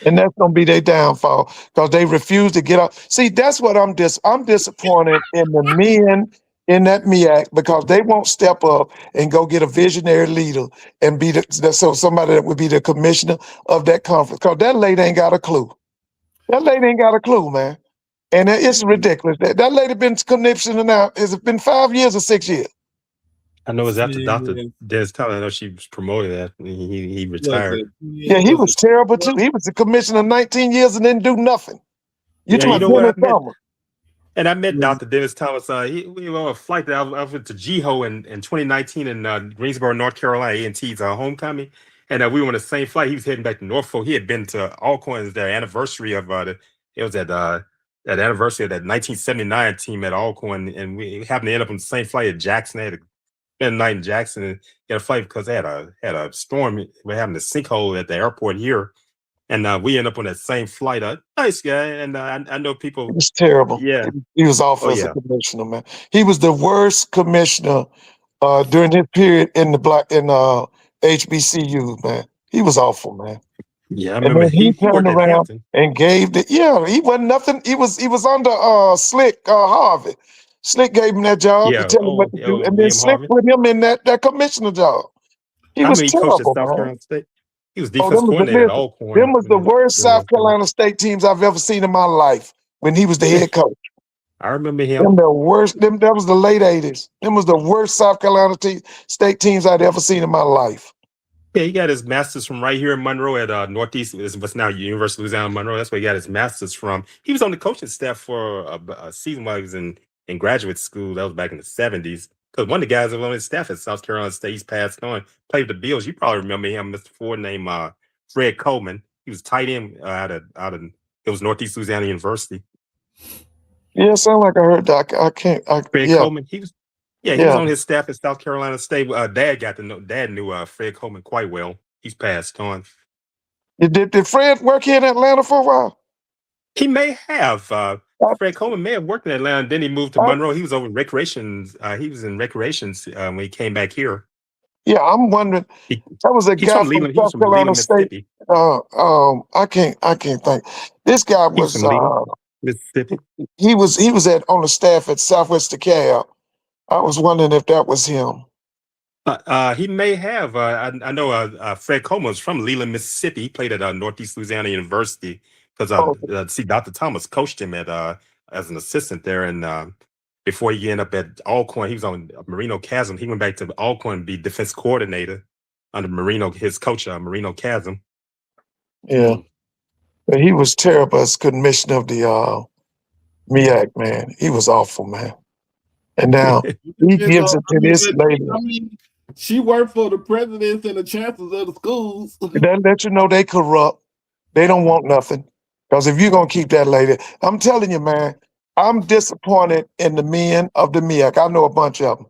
And that's gonna be their downfall because they refuse to get out. See, that's what I'm disappointed in the men in that MEAC because they won't step up and go get a visionary leader and be somebody that would be the commissioner of that conference. Because that lady ain't got a clue. That lady ain't got a clue, man. And it's ridiculous. That lady been commissioner now. Has it been 5 years or 6 years?
I know it's after Dr. Des Tyler. I know she was promoted that. He retired.
Yeah, he was terrible too. He was the commissioner 19 years and didn't do nothing. You know what?
And I met Dr. Dennis Thomas. We were on a flight that I went to GHO in 2019 in Greensboro, North Carolina, A&T's homecoming. And we were on the same flight. He was heading back to Norfolk. He had been to Alcorn's, their anniversary of it was at that anniversary of that 1979 team at Alcorn. And we happened to end up on the same flight at Jackson. They had spent a night in Jackson and got a flight because they had a storm. We're having a sinkhole at the airport here. And we end up on that same flight. Nice guy, and I know people.
It was terrible.
Yeah,
he was awful as a commissioner, man. He was the worst commissioner during his period in the HBCU, man. He was awful, man.
Yeah, I remember
he turned around and gave he wasn't nothing. He was under Slick Harvey. Slick gave him that job to tell him what to do, and then Slick put him in that commissioner job. He was terrible, man. South Carolina State.
He was defense coordinator at Alcorn.
Them was the worst South Carolina State teams I've ever seen in my life when he was the head coach.
I remember him.
Them the worst. That was the late 80s. Them was the worst South Carolina State teams I'd ever seen in my life.
Yeah, he got his master's from right here in Monroe at Northeast. What's now University of Louisiana Monroe. That's where he got his master's from. He was on the coaching staff for a season while he was in graduate school. That was back in the 70s. Because one of the guys that was on his staff at South Carolina State, he's passed on, played the Bills. You probably remember him, Mr. Ford, named Fred Coleman. He was tight end out of it was Northeast Louisiana University.
Yeah, sound like I heard that.
Fred Coleman. He was on his staff at South Carolina State. Dad knew Fred Coleman quite well. He's passed on.
Did Fred work here in Atlanta for a while?
He may have. Fred Coleman may have worked in Atlanta. Then he moved to Monroe. He was over in recreations. He was in recreations when he came back here.
Yeah, I'm wondering. That was a guy from South Carolina State. I can't think. This guy was
Mississippi.
He was on the staff at Southwest DeKalb. I was wondering if that was him.
He may have. I know Fred Coleman was from Leland, Mississippi. He played at Northeast Louisiana University because Dr. Thomas coached him at as an assistant there. And before he ended up at Alcorn, he was on Marino Chasm. He went back to Alcorn to be defense coordinator under his coach, Marino Chasm.
Yeah. But he was terrible as commissioner of the MEAC, man. He was awful, man. And now he gives it to this lady.
She worked for the presidents and the chancellors of the schools.
That let you know they corrupt. They don't want nothing. Because if you're gonna keep that lady, I'm telling you, man, I'm disappointed in the men of the MEAC. I know a bunch of them.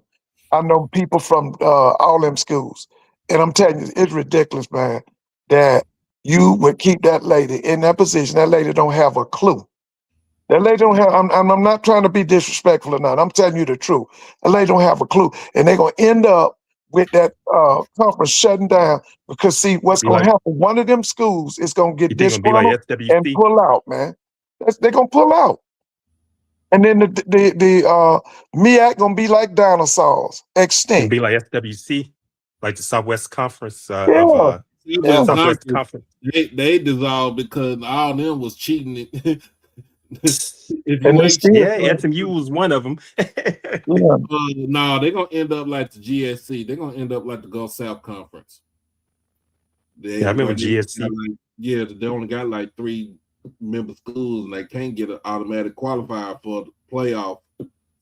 I know people from all them schools. And I'm telling you, it's ridiculous, man, that you would keep that lady in that position. That lady don't have a clue. That lady don't have, I'm not trying to be disrespectful or not. I'm telling you the truth. That lady don't have a clue. And they're going to end up with that conference shutting down because, see, what's going to happen, one of them schools is going to get disgruntled and pull out, man. They're going to pull out. And then the MEAC going to be like dinosaurs, extinct.
It'll be like SWC, like the Southwest Conference
Southwest Conference. They dissolved because all of them was cheating.
SMU was one of them.
No, they're gonna end up like the GSC. They're gonna end up like the Gulf South Conference.
I remember GSC.
They only got like 3 member schools, and they can't get an automatic qualifier for the playoff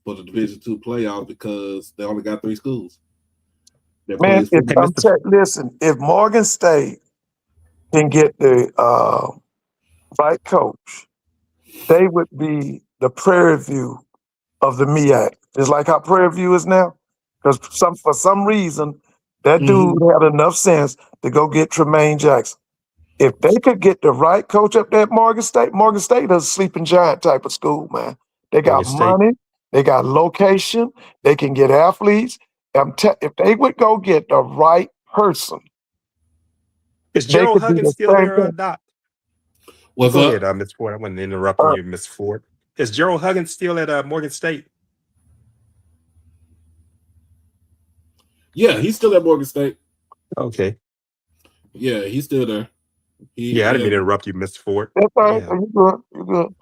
for the Division II playoff because they only got 3 schools.
Man, listen, if Morgan State can get the right coach, they would be the Prairie View of the MEAC. It's like how Prairie View is now. Because for some reason, that dude had enough sense to go get Tremaine Jackson. If they could get the right coach up there at Morgan State is a sleeping giant type of school, man. They got money, they got location, they can get athletes. If they would go get the right person.
Is Gerald Huggins still there, Doc? Go ahead, Ms. Ford. I wasn't interrupting you, Ms. Ford. Is Gerald Huggins still at Morgan State?
Yeah, he's still at Morgan State.
Okay.
Yeah, he's still there.
I didn't mean to interrupt you, Ms. Ford.
That's all right. You're good.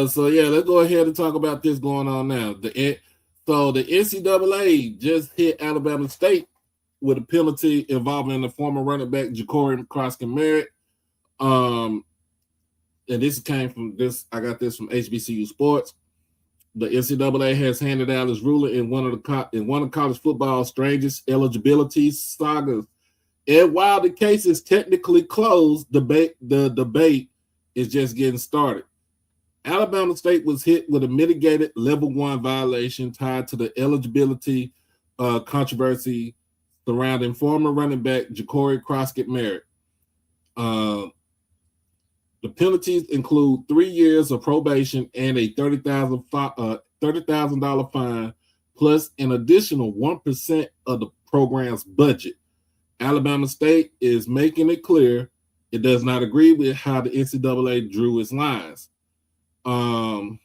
So let's go ahead and talk about this going on now. The NCAA just hit Alabama State with a penalty involving the former running back Ja'Cory Croskett-Merritt. And this came from this. I got this from HBCU Sports. The NCAA has handed out its ruling in one of college football's strangest eligibility sagas. And while the case is technically closed, the debate is just getting started. Alabama State was hit with a mitigated level 1 violation tied to the eligibility controversy surrounding former running back Ja'Cory Croskett-Merritt. The penalties include 3 years of probation and a $30,000 fine, plus an additional 1% of the program's budget. Alabama State is making it clear it does not agree with how the NCAA drew its lines. To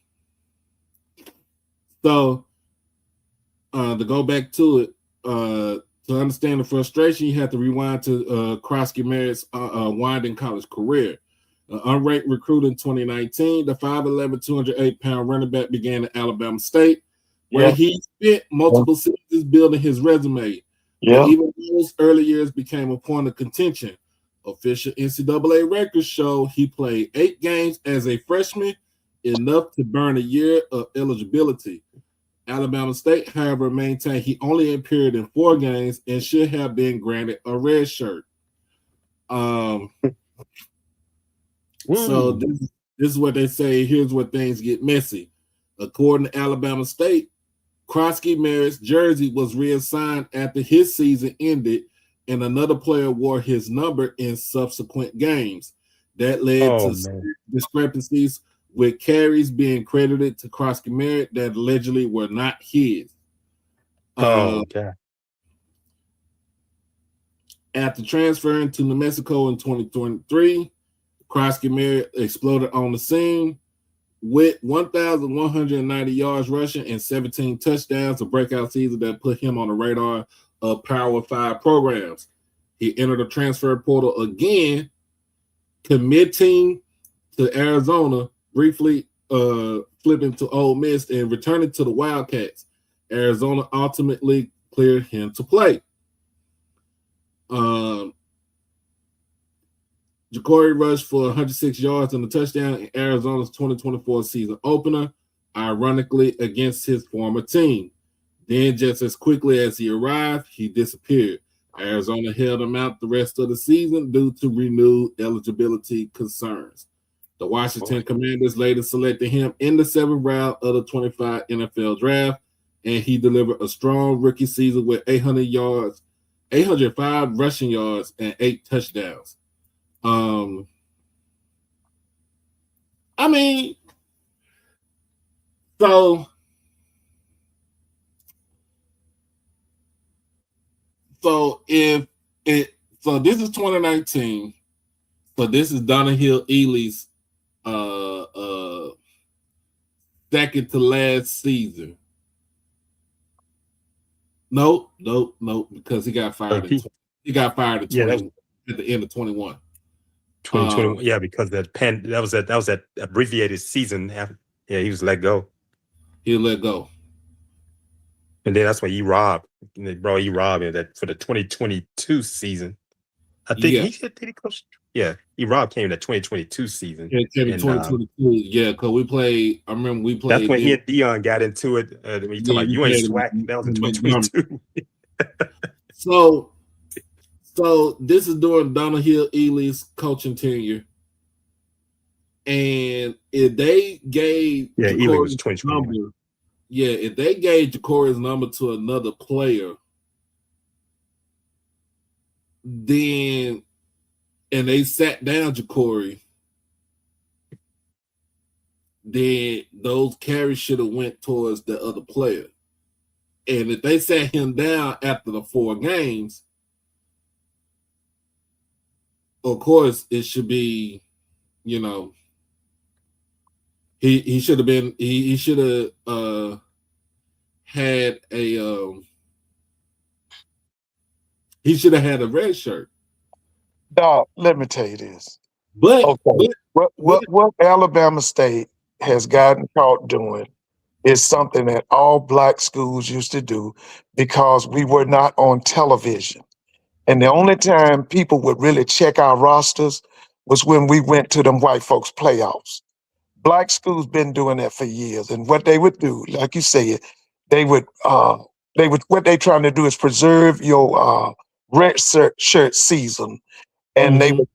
go back to it, to understand the frustration, you have to rewind to Croskett-Merritt's winding college career. Unranked recruit in 2019, the 5'11", 208-pound running back began at Alabama State, where he spent multiple seasons building his resume. But even those early years became a point of contention. Official NCAA records show he played 8 games as a freshman, enough to burn a year of eligibility. Alabama State, however, maintained he only appeared in 4 games and should have been granted a red shirt. So this is what they say. Here's where things get messy. According to Alabama State, Croskett-Merritt's jersey was reassigned after his season ended, and another player wore his number in subsequent games. That led to discrepancies with carries being credited to Croskett-Merritt that allegedly were not his. After transferring to New Mexico in 2023, Croskett-Merritt exploded on the scene with 1,190 yards rushing and 17 touchdowns, a breakout season that put him on the radar of Power 5 programs. He entered the transfer portal again, committing to Arizona, briefly flipping to Ole Miss and returning to the Wildcats. Arizona ultimately cleared him to play. Ja'Cory rushed for 106 yards and a touchdown in Arizona's 2024 season opener. ironically against his former team. Then, just as quickly as he arrived, he disappeared. Arizona held him out the rest of the season due to renewed eligibility concerns. The Washington Commanders later selected him in the 7th round of the 25 NFL draft, and he delivered a strong rookie season with 800 yards, 805 rushing yards, and 8 touchdowns. I mean, so if it so this is 2019. So this is Donahue Ely's second to last season. Nope, because he got fired. He got fired at 20, at the end of 21.
2021, yeah, because that was that abbreviated season. Yeah, he was let go.
He let go,
and then that's why he robbed. Bro, he robbed that for the 2022 season. I think did he coach? Yeah, E-Rob came in the 2022 season.
Yeah, came in 2022. Yeah, because we played. I remember we played.
That's when he and Dion got into it. When you talking about you ain't swag. That was in 2022.
So this is during Donahue Ely's coaching tenure, and if they gave
Ely was 2021.
If they gave Ja'Cory's number to another player, then and they sat down Ja'Cory, then those carries should have went towards the other player. And if they sat him down after the 4 games, of course it should be, he should have been he should have had a he should have had a red shirt.
Dog, let me tell you this.
But
what Alabama State has gotten caught doing is something that all black schools used to do because we were not on television. And the only time people would really check our rosters was when we went to them white folks playoffs. Black schools been doing that for years. And what they would do, like you said, they would what they trying to do is preserve your red shirt season. And they would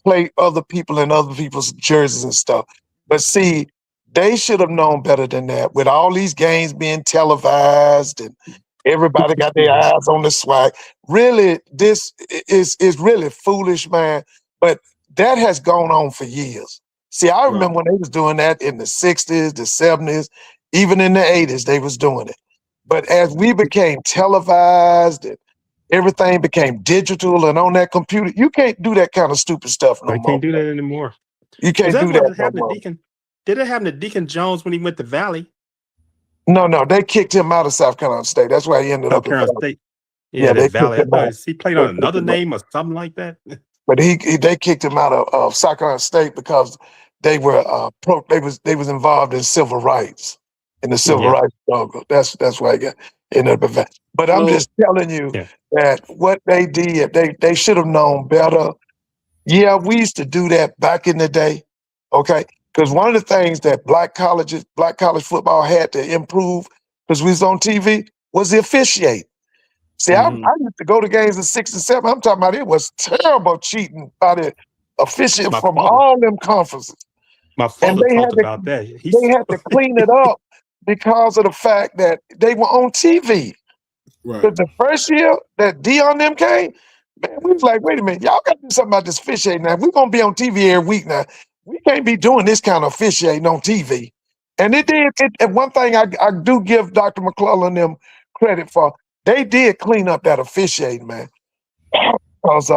play other people in other people's jerseys and stuff. But see, they should have known better than that. With all these games being televised and everybody got their eyes on the swag. Really, this is really foolish, man. But that has gone on for years. See, I remember when they was doing that in the 60s, the 70s, even in the 80s, they was doing it. But as we became televised and everything became digital and on that computer, you can't do that kind of stupid stuff no more.
You can't do that anymore.
You can't do that no more.
Did it happen to Deacon Jones when he went to Valley?
No, they kicked him out of South Carolina State. That's why he ended up in
Carolina State. Yeah,
they
Valley. He played on another name or something like that.
But they kicked him out of South Carolina State because they were they was involved in civil rights, in the civil rights struggle. That's why he ended up in Valley. But I'm just telling you that what they did, they should have known better. Yeah, we used to do that back in the day, okay? Because one of the things that black college football had to improve, because we was on TV, was the officiate. See, I used to go to games in 6 and 7. I'm talking about it was terrible cheating by the officiate from all them conferences.
My father talked about that.
They had to clean it up because of the fact that they were on TV.
Right.
Because the first year that Dion them came, man, we was like, wait a minute, y'all got to do something about this officiating now. We're going to be on TV every week now. We can't be doing this kind of officiating on TV. And it did. And one thing I do give Dr. McClellan them credit for, they did clean up that officiating, man. Because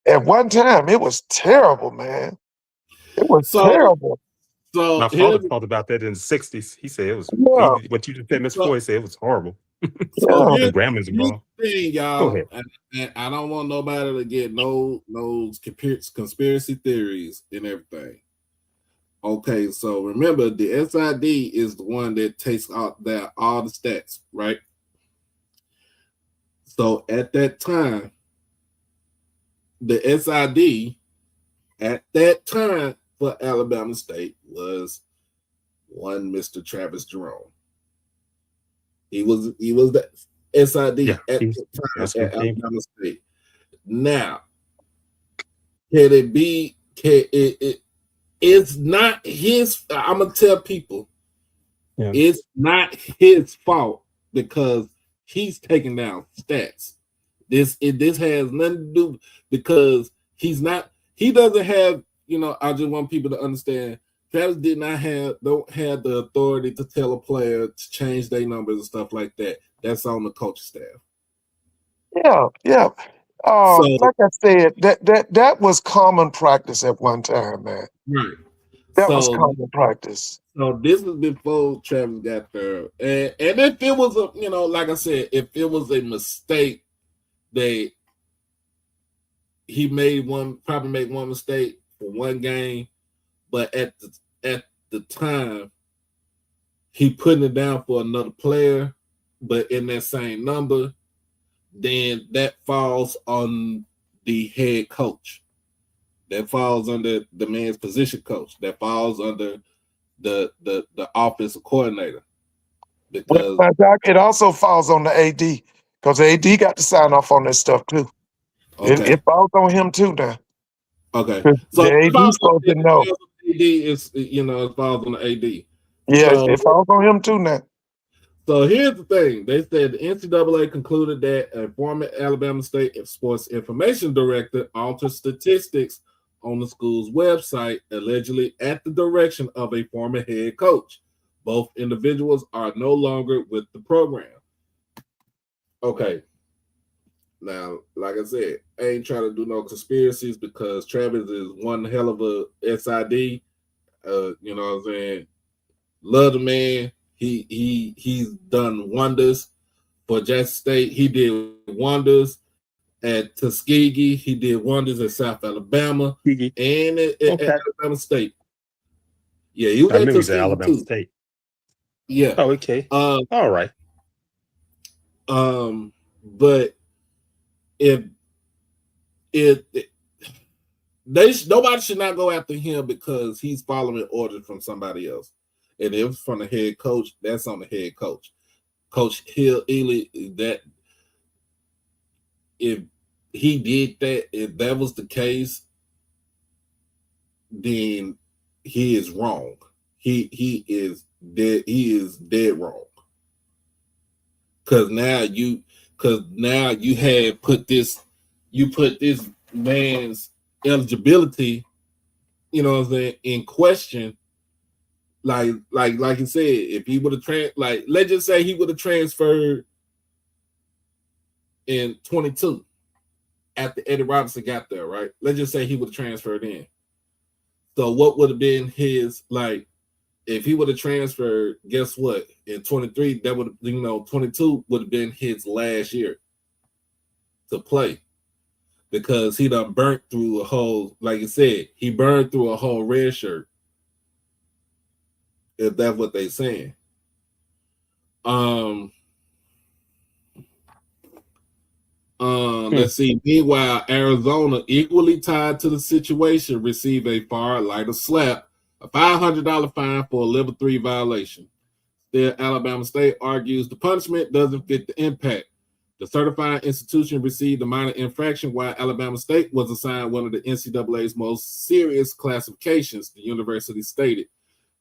at one time, it was terrible, man. It was terrible.
So my father talked about that in the 60s. He said it was, what you just said, Mr. Floyd said, it was horrible.
So
the Grammys involved.
Thing, y'all, and I don't want nobody to get no conspiracy theories and everything. Okay, so remember the SID is the one that takes out all the stats, right? So at that time, the SID at that time for Alabama State was one Mr. Travis Jerome. He was the SID at the time at Alabama State. Now, can it be? It's not his. I'm gonna tell people, it's not his fault because he's taking down stats. This has nothing to do because he's not. He doesn't have. I just want people to understand. Travis don't have the authority to tell a player to change their numbers and stuff like that. That's on the coaching staff.
Yeah. Like I said, that was common practice at one time, man.
Right.
That was common practice.
So this was before Travis got there, and if it was like I said, if it was a mistake, he probably made one mistake for one game, but at the time, he putting it down for another player, but in that same number, then that falls on the head coach. That falls under the man's position coach. That falls under the offensive coordinator. Because
it also falls on the AD because the AD got to sign off on this stuff too. Okay. It falls on him too now.
Okay.
So the AD supposed to know.
It falls on the AD.
Yeah, so, it falls on him too now.
So here's the thing. They said the NCAA concluded that a former Alabama State sports information director altered statistics on the school's website, allegedly at the direction of a former head coach. Both individuals are no longer with the program. Okay. Now, like I said, I ain't trying to do no conspiracies because Travis is one hell of a SID. You know what I'm saying? Love the man. He's done wonders for Jackson State. He did wonders at Tuskegee. He did wonders at South Alabama and at Alabama State. Yeah, he was at
Alabama State.
Yeah.
Oh, okay. All right.
But nobody should not go after him because he's following orders from somebody else. And if it's from the head coach, that's on the head coach. Coach Hill Ely, that if he did that, if that was the case, then he is wrong. He is dead. He is dead wrong. Because now you have put this man's eligibility, you know what I'm saying, in question. Like you said, if he would have let's just say he would have transferred in 22 after Eddie Robinson got there, right? Let's just say he would have transferred in. So what would have been his, if he would have transferred, guess what? In 23, that would have, 22 would have been his last year to play. Because he done burnt through a whole, like you said, he burned through a whole red shirt. If that's what they're saying. Let's see. Meanwhile, Arizona, equally tied to the situation, received a far lighter slap, a $500 fine for a level 3 violation. Still, Alabama State argues the punishment doesn't fit the impact. The certifying institution received a minor infraction while Alabama State was assigned one of the NCAA's most serious classifications, the university stated.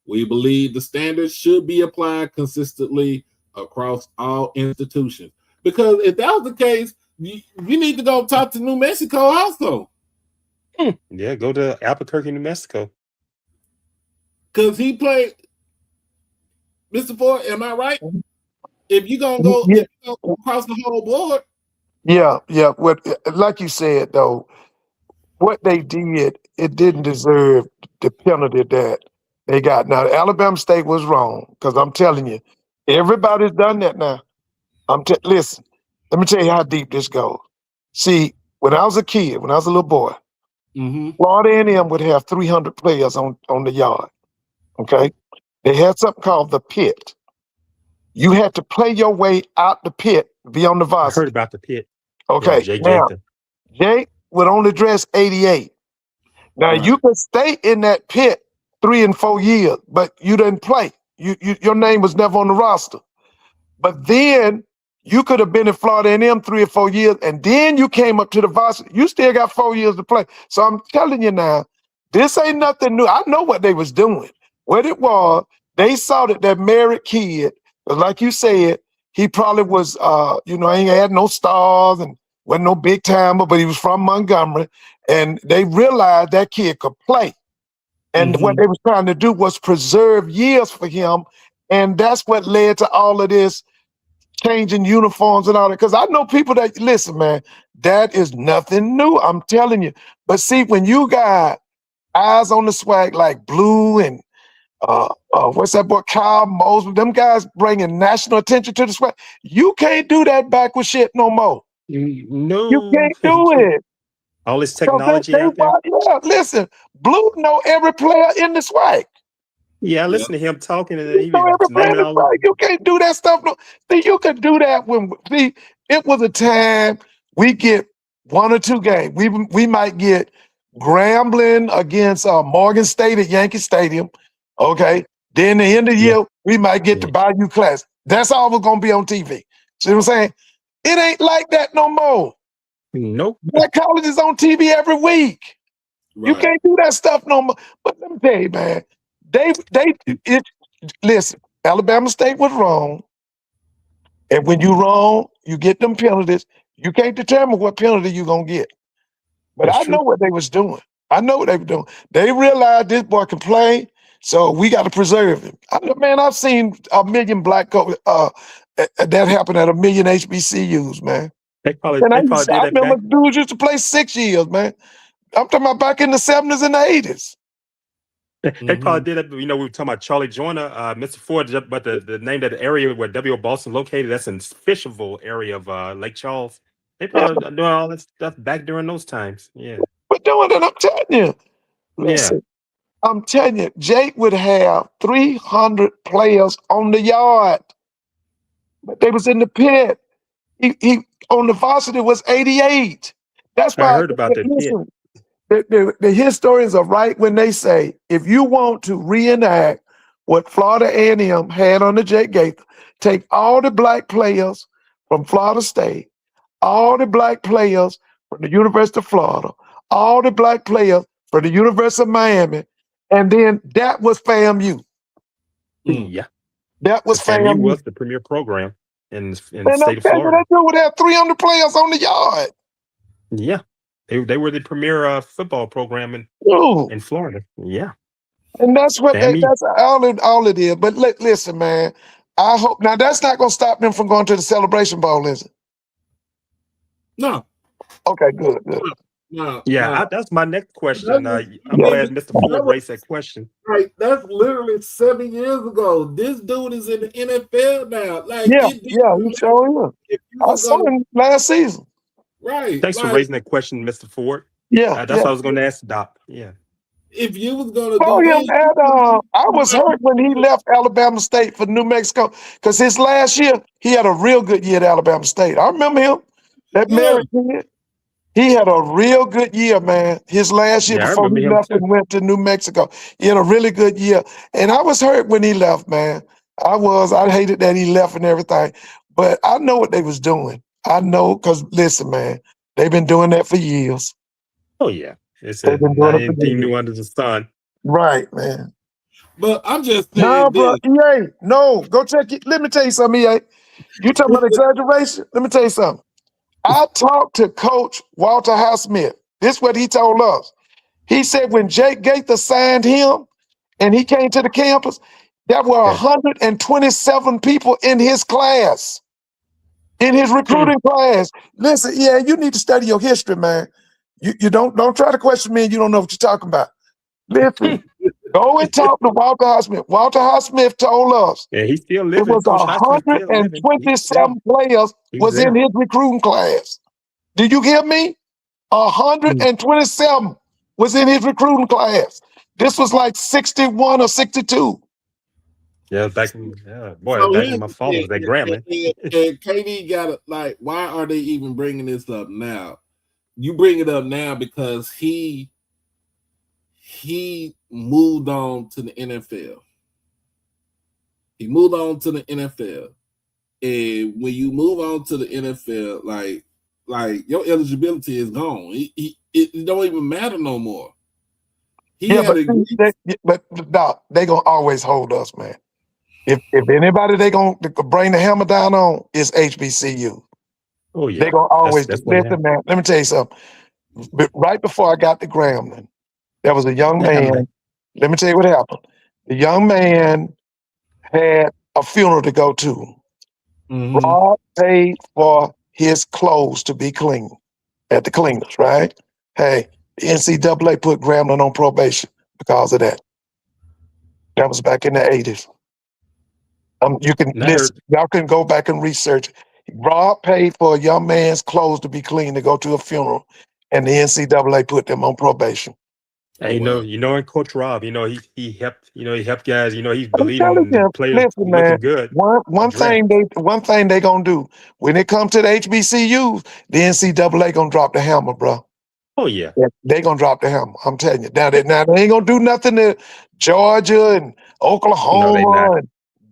We believe the standards should be applied consistently across all institutions. Because if that was the case, you need to go talk to New Mexico also.
Yeah, go to Albuquerque, New Mexico.
Because he played, Mr. Ford, am I right? If you're going to go across the whole board.
Yeah. What, like you said, though, what they did, it didn't deserve the penalty that they got. Now, Alabama State was wrong because I'm telling you, everybody's done that now. Listen, let me tell you how deep this goes. See, when I was a kid, when I was a little boy, Florida A&M would have 300 players on the yard, okay? They had something called the pit. You had to play your way out the pit, be on the varsity.
I heard about the pit.
Okay,
yeah,
Jake would only dress 88. Now, you could stay in that pit 3 and 4 years, but you didn't play. Your name was never on the roster. But then you could have been in Florida A&M 3 or 4 years, and then you came up to the varsity. You still got 4 years to play. So I'm telling you now, this ain't nothing new. I know what they was doing. What it was, they saw that married kid, like you said, he probably was, he ain't had no stars and wasn't no big timer, but he was from Montgomery, and they realized that kid could play. And what they was trying to do was preserve years for him, and that's what led to all of this changing uniforms and all that. Because I know people that, listen, man, that is nothing new. I'm telling you. But see, when you got eyes on the swag like Blue and what's that boy, Kyle Mosby, them guys bringing national attention to the swag, you can't do that backward shit no more.
No,
You can't do it.
All this technology out there.
Listen, Blue know every player in the swag.
Yeah, I listen to him talking, and he
You know
was naming all.
You can't do that stuff. No. See, you could do that when it was a time we get 1 or 2 games. We might get Grambling against Morgan State at Yankee Stadium. Okay. Then the end of the year, we might get the Bayou Classic. That's all we're gonna be on TV. See what I'm saying? It ain't like that no more.
Nope.
Black college is on TV every week. Right. You can't do that stuff no more. But let me tell you, man, listen, Alabama State was wrong. And when you're wrong, you get them penalties. You can't determine what penalty you're going to get. But That's true. Know what they was doing. I know what they were doing. They realized this boy can play, so we got to preserve him. I've seen 1 million black coaches. That happened at 1 million HBCUs, man.
I
remember dudes used to play 6 years, man. I'm talking about back in the 70s and the 80s.
They probably did it. We were talking about Charlie Joyner, Mr. Ford, but the name of the area where W.O. Boston located, that's in Fisherville area of Lake Charles. They probably doing all that stuff back during those times. Yeah.
But doing it, I'm telling you. Listen, I'm telling you, Jake would have 300 players on the yard. But they was in the pit. He on the varsity was 88. That's why
I heard about that pit.
The historians are right when they say, if you want to reenact what Florida A&M had under Jake Gaither, take all the black players from Florida State, all the black players from the University of Florida, all the black players from the University of Miami, and then that was FAMU.
Yeah.
That was FAMU.
Was the premier program in the state of Florida.
That dude would have 300 players on the yard.
Yeah. They were the premier football program in Florida. Yeah.
And that's what that's all it is. But listen, man, I hope now that's not gonna stop them from going to the Celebration Bowl, is it?
No.
Okay, good.
No.
That's my next question. I'm glad Mr. Ford raised that question.
Right, that's literally 7 years ago. This dude is in the NFL now. Like,
he sure is. I saw him last season.
Right.
Thanks for raising that question, Mr. Ford.
Yeah.
That's what I was going to ask Doc. Yeah.
If you was going to
I was hurt when he left Alabama State for New Mexico because his last year, he had a real good year at Alabama State. I remember him. That married kid. He had a real good year, man. His last year before he left and went to New Mexico. He had a really good year. And I was hurt when he left, man. I hated that he left and everything. But I know what they was doing. I know, because listen, man, they've been doing that for years.
Oh, yeah. It's anything new under the sun.
Right, man.
But I'm just saying
go check it. Let me tell you something, EA. You talking about exaggeration? Let me tell you something. I talked to Coach Walter Highsmith. This is what he told us. He said when Jake Gaither signed him and he came to the campus, there were 127 people in his class. In his recruiting class. Listen, you need to study your history, man. You don't try to question me and you don't know what you're talking about. Listen, go and talk to Walter Highsmith. Walter Highsmith told us
he still living.
It was 127 players was in his recruiting class. Did you hear me? 127 was in his recruiting class. This was like 61 or 62.
Yeah, back in my phone was that Grambling.
And KD got it. Like, why are they even bringing this up now? You bring it up now because he moved on to the NFL. He moved on to the NFL. And when you move on to the NFL, like your eligibility is gone. It don't even matter no more.
But Doc, they gonna always hold us, man. If anybody they gonna bring the hammer down on is HBCU.
Oh yeah,
they gonna always
listen,
man. Let me tell you something. But right before I got to Grambling, there was a young man. Let me tell you what happened. The young man had a funeral to go to.
Mm-hmm.
Rob paid for his clothes to be clean at the cleaners, right? Hey, the NCAA put Grambling on probation because of that. That was back in the 80s. You can listen. Y'all can go back and research. Rob paid for a young man's clothes to be clean to go to a funeral, and the NCAA put them on probation.
Hey, and Coach Rob, he helped guys. He's believing in players looking
man,
good.
One thing they gonna do when it comes to the HBCUs, the NCAA gonna drop the hammer, bro.
Oh yeah,
they gonna drop the hammer. I'm telling you. Now they ain't gonna do nothing to Georgia and Oklahoma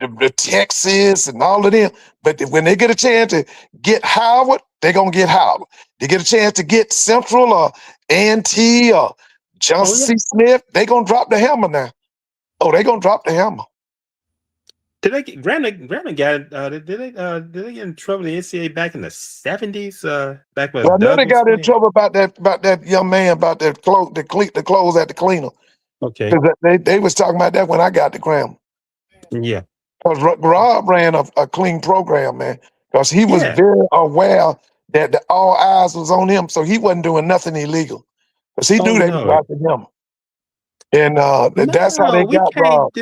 and the Texas and all of them. But when they get a chance to get Howard, they gonna get Howard. They get a chance to get Central or A&T or Johnson C. Smith, they gonna drop the hammer now. Oh, they gonna drop the hammer.
Did they get Grambling got did they get in trouble with the NCAA back in the 70s? Back when
I know they got in trouble about that young man about the clothes at the cleaner.
Okay.
Because they was talking about that when I got to Grambling.
Yeah.
Because Rob ran a clean program, man. Because he was very aware that all eyes was on him, so he wasn't doing nothing illegal. Because he knew they was after him. And that's how they got Rob.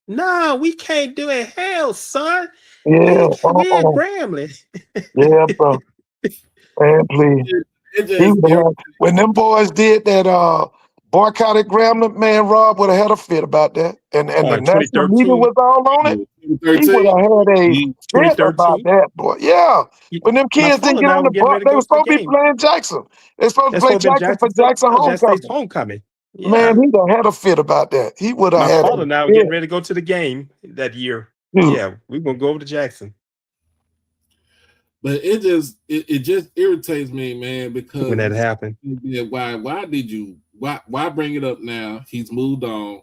No, we can't do it. Hell, son.
Yeah,
we're Grambling.
Yeah, bro. Man, please. When them boys did that boycotted Grambling, man, Rob would have had a fit about that. And the national media was all on it. He would have had a fit about that, boy. Yeah. When them kids didn't get on the bus, they were supposed to be playing Jackson. They supposed to play Jackson for Jackson homecoming.
Yeah.
Man, he'd have had a fit about that. He would have had.
My father now getting ready to go to the game that year. Yeah, we're gonna go over to Jackson.
But it just irritates me, man, because
when that happened.
Why bring it up now? He's moved on,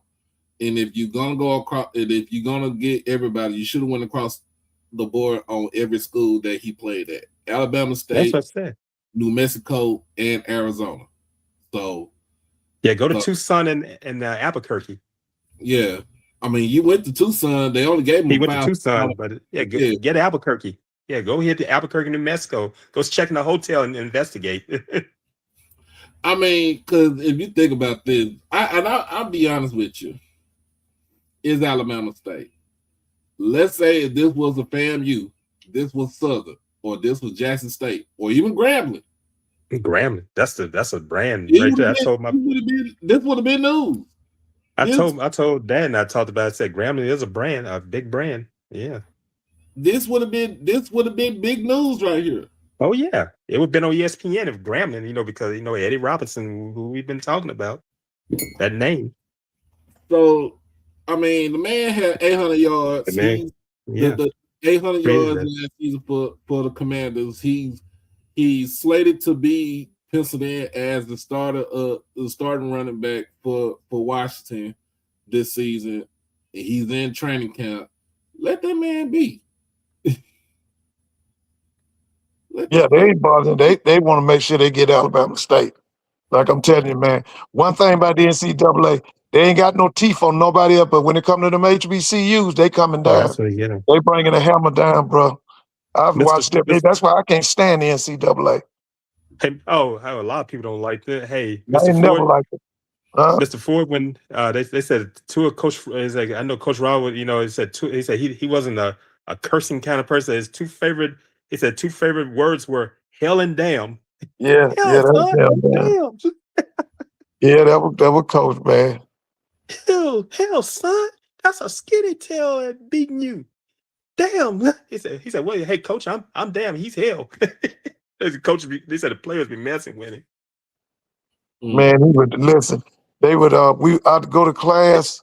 and if you're gonna go across, and if you're gonna get everybody, you should have went across the board on every school that he played at: Alabama State,
that's what I said.
New Mexico, and Arizona. So.
Yeah, go to Tucson and Albuquerque.
Yeah, I mean, you went to Tucson. They only gave him.
He went to Tucson, but get Albuquerque. Yeah, go hit to Albuquerque, New Mexico. Go check in the hotel and investigate.
I mean, because if you think about this, I'll be honest with you, is Alabama State. Let's say if this was a FAMU, this was Southern, or this was Jackson State, or even Grambling.
Grambling, that's a brand right there.
This would have been news.
I told Dan, and I talked about it. I said Grambling is a brand, a big brand. Yeah.
This would have been big news right here.
Oh yeah, it would have been on ESPN if Grambling, because Eddie Robinson, who we've been talking about, that name.
So, I mean, the man had 800 yards.
The
800 yards last season for the Commanders. He's slated to be penciled in as the starting running back for Washington this season. He's in training camp. Let that man be.
They ain't bothering. They want to make sure they get Alabama State. Like I'm telling you, man. One thing about the NCAA, they ain't got no teeth on nobody else. But when it comes to them HBCUs, they coming down.
That's what they get them.
They bringing a hammer down, bro. I've watched it. That's why I can't stand the NCAA.
Hey, a lot of people don't like that. Hey,
Mr. Ford, never liked it.
Mr. Ford, when they said to a coach, is like, I know Coach Raw, he said he wasn't a cursing kind of person. His two favorite words were hell and damn.
Yeah, damn. Yeah, that was Coach, man.
Hell, son, that's a skinny tail beating you. Damn. He said, well, hey, coach, I'm damn, he's hell. Coach, they said the players be messing with him.
Man, he would listen. They would I'd go to class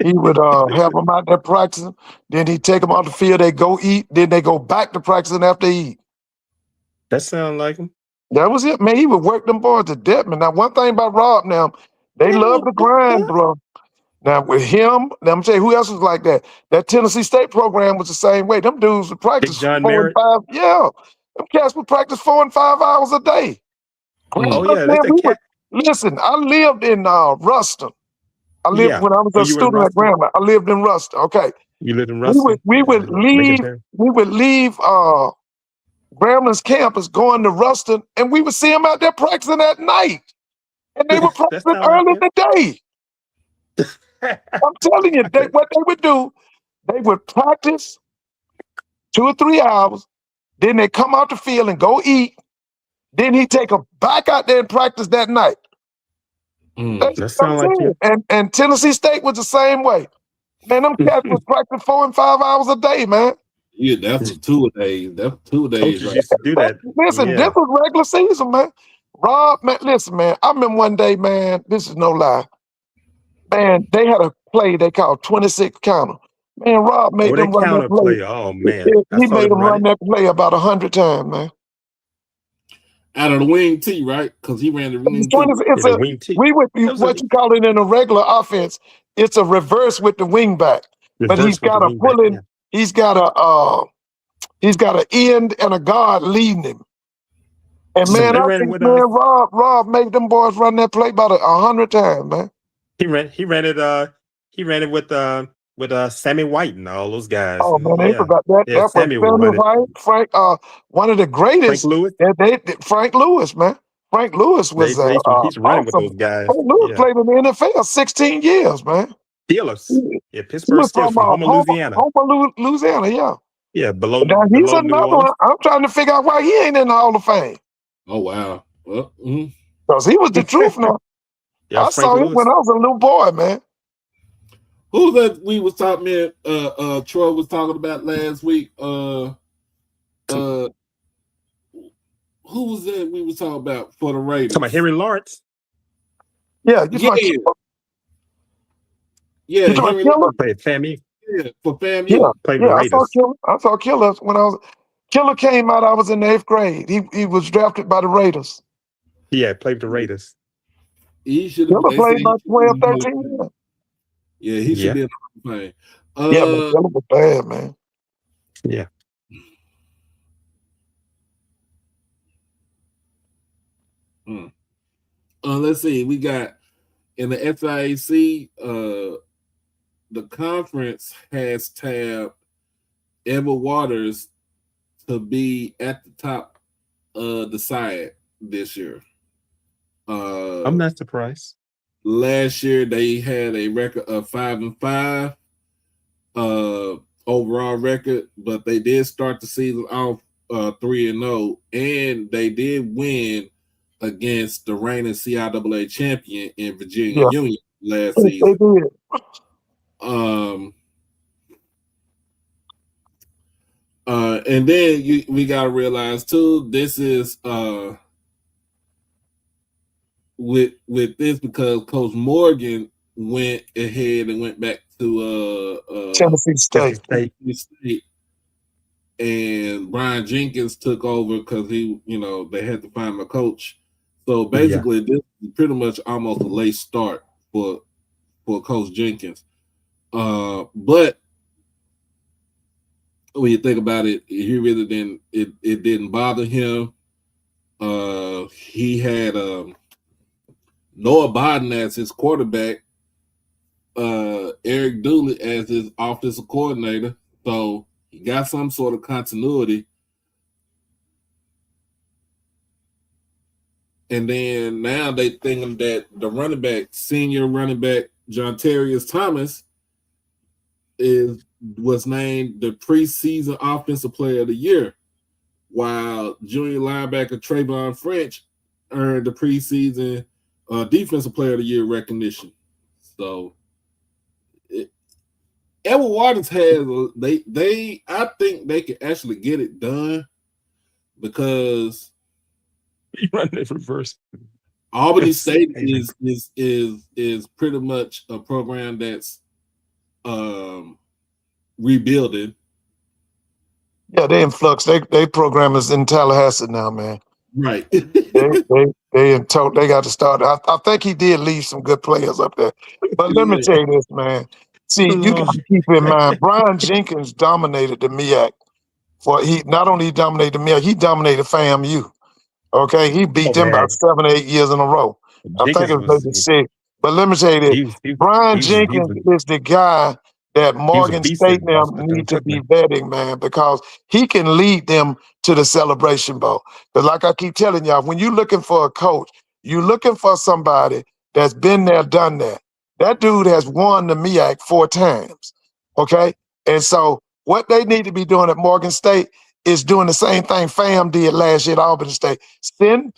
He would have them out there practicing. Then he'd take them off the field. They go eat. Then they go back to practicing after they eat.
That sounds like him.
That was it, man. He would work them boys to death, man. Now, one thing about Rob, now, they love the grind, bro. Now, with him, now I'm telling you, who else was like that? That Tennessee State program was the same way. Them dudes would practice
Big John
4 and
Merritt.
5. Yeah. Them cats would practice 4 and 5 hours a day.
Oh
Look,
yeah,
man,
that's the cat.
listen, I lived in Ruston. I lived
Yeah.
when I was
Oh,
a
you in
student at
Ruston?
Grambling. I lived in Ruston. Okay.
You lived in Ruston?
We would leave Grambling's campus going to Ruston, and we would see them out there practicing at night. And they were
That
practicing
sound
early
like
in the day. I'm telling you, what they would do, they would practice 2 or 3 hours, then they come out the field and go eat. Then he take them back out there and practice that night.
That sound like you.
And Tennessee State was the same way. Man, them cats was practicing 4 and 5 hours a day, man.
Yeah, that's a 2 days. That's 2 days.
Coaches
Right?
used to do that.
Listen,
Yeah.
this was regular season, man. Rob, man, listen, man. I remember one day, man, this is no lie. Man, they had a play they called 26 counter. Man, Rob made
Oh, they
them run that
counter
play.
play. Oh man. I
He
saw
made
them
them run
running.
that play about 100 times, man.
Out of the wing T, right? Because he ran the wing T.
It's
The wing T.
what you call it in a regular offense. It's a reverse with the wing back, but he's got a pulling. He's got an end and a guard leading him. And
So
man,
they
I
ran
think,
with,
man, Rob made them boys run that play about 100 times, man.
He ran it with Sammy White and all those guys.
Oh man, they forgot that.
Yeah,
That was
Sammy
Sammy
won it.
White, Frank, one of the greatest.
Frank Lewis.
Frank Lewis, man. Frank Lewis was
He's running with
awesome.
those guys.
Frank Lewis
Yeah.
played in the NFL 16 years, man.
Steelers. Yeah,
He
Pittsburgh
was
Steelers from Homer, Louisiana.
Homer, Louisiana, yeah.
Yeah, below
Now he's
New
another
Orleans.
one. I'm trying to figure out why he ain't in the Hall of Fame.
Oh wow. Well,
Because he was the truth now.
Yeah,
I
Frank
saw him
Lewis.
when I was a little boy, man.
who that we was talking? Troy was talking about last week. Who was that we was talking about for the Raiders?
Talking about Henry Lawrence.
Yeah,
Yeah,
you talking
Henry
about Killer?
Played FAMU.
Yeah, for FAMU.
Yeah,
Played the
I
Raiders.
saw Killer. I saw Killer when Killer came out. I was in the 8th grade. He was drafted by the Raiders.
Yeah, played the Raiders.
He should
Killer
have
played about 12, 13 years.
Yeah, he should be in the Hall of Fame.
Yeah, but Killer was bad, man.
Yeah.
Let's see. We got in the SIAC, the conference has tabbed Edward Waters to be at the top of the side this year.
I'm not surprised.
Last year they had a record of 5-5 overall record, but they did start the season off 3-0, and they did win against the reigning CIAA champion in Virginia Union last season.
They did.
And then we gotta realize too, this is with this because Coach Morgan went ahead and went back to
Tennessee State.
And Brian Jenkins took over because they had to find a coach. So basically, this is pretty much almost a late start for Coach Jenkins. But when you think about it, he really didn't. It didn't bother him. He had Noah Biden as his quarterback, Eric Dooley as his offensive coordinator. So he got some sort of continuity. And then now they thinking that the senior running back, John Terrius Thomas, was named the preseason offensive player of the year, while junior linebacker Trayvon French earned the preseason defensive player of the year recognition. So Edward Waters has I think they can actually get it done because
he run it reverse.
Albany State is pretty much a program that's rebuilding.
Yeah, they in flux. They programmers in Tallahassee now, man.
Right.
They they got to start. I think he did leave some good players up there. But let me tell you this, man. See, you got to keep in mind, Brian Jenkins dominated the MEAC. He not only dominated the MEAC, he dominated FAMU. Okay, he beat them about 7 or 8 years in a row. I think it was maybe 6. But let me tell you this: Brian Jenkins is the guy that Morgan State now need to be vetting, man, because he can lead them to the Celebration Bowl. Because like I keep telling y'all, when you're looking for a coach, you're looking for somebody that's been there, done that. That dude has won the MEAC 4 times, okay? And so what they need to be doing at Morgan State is doing the same thing FAM did last year at Albany State. FAM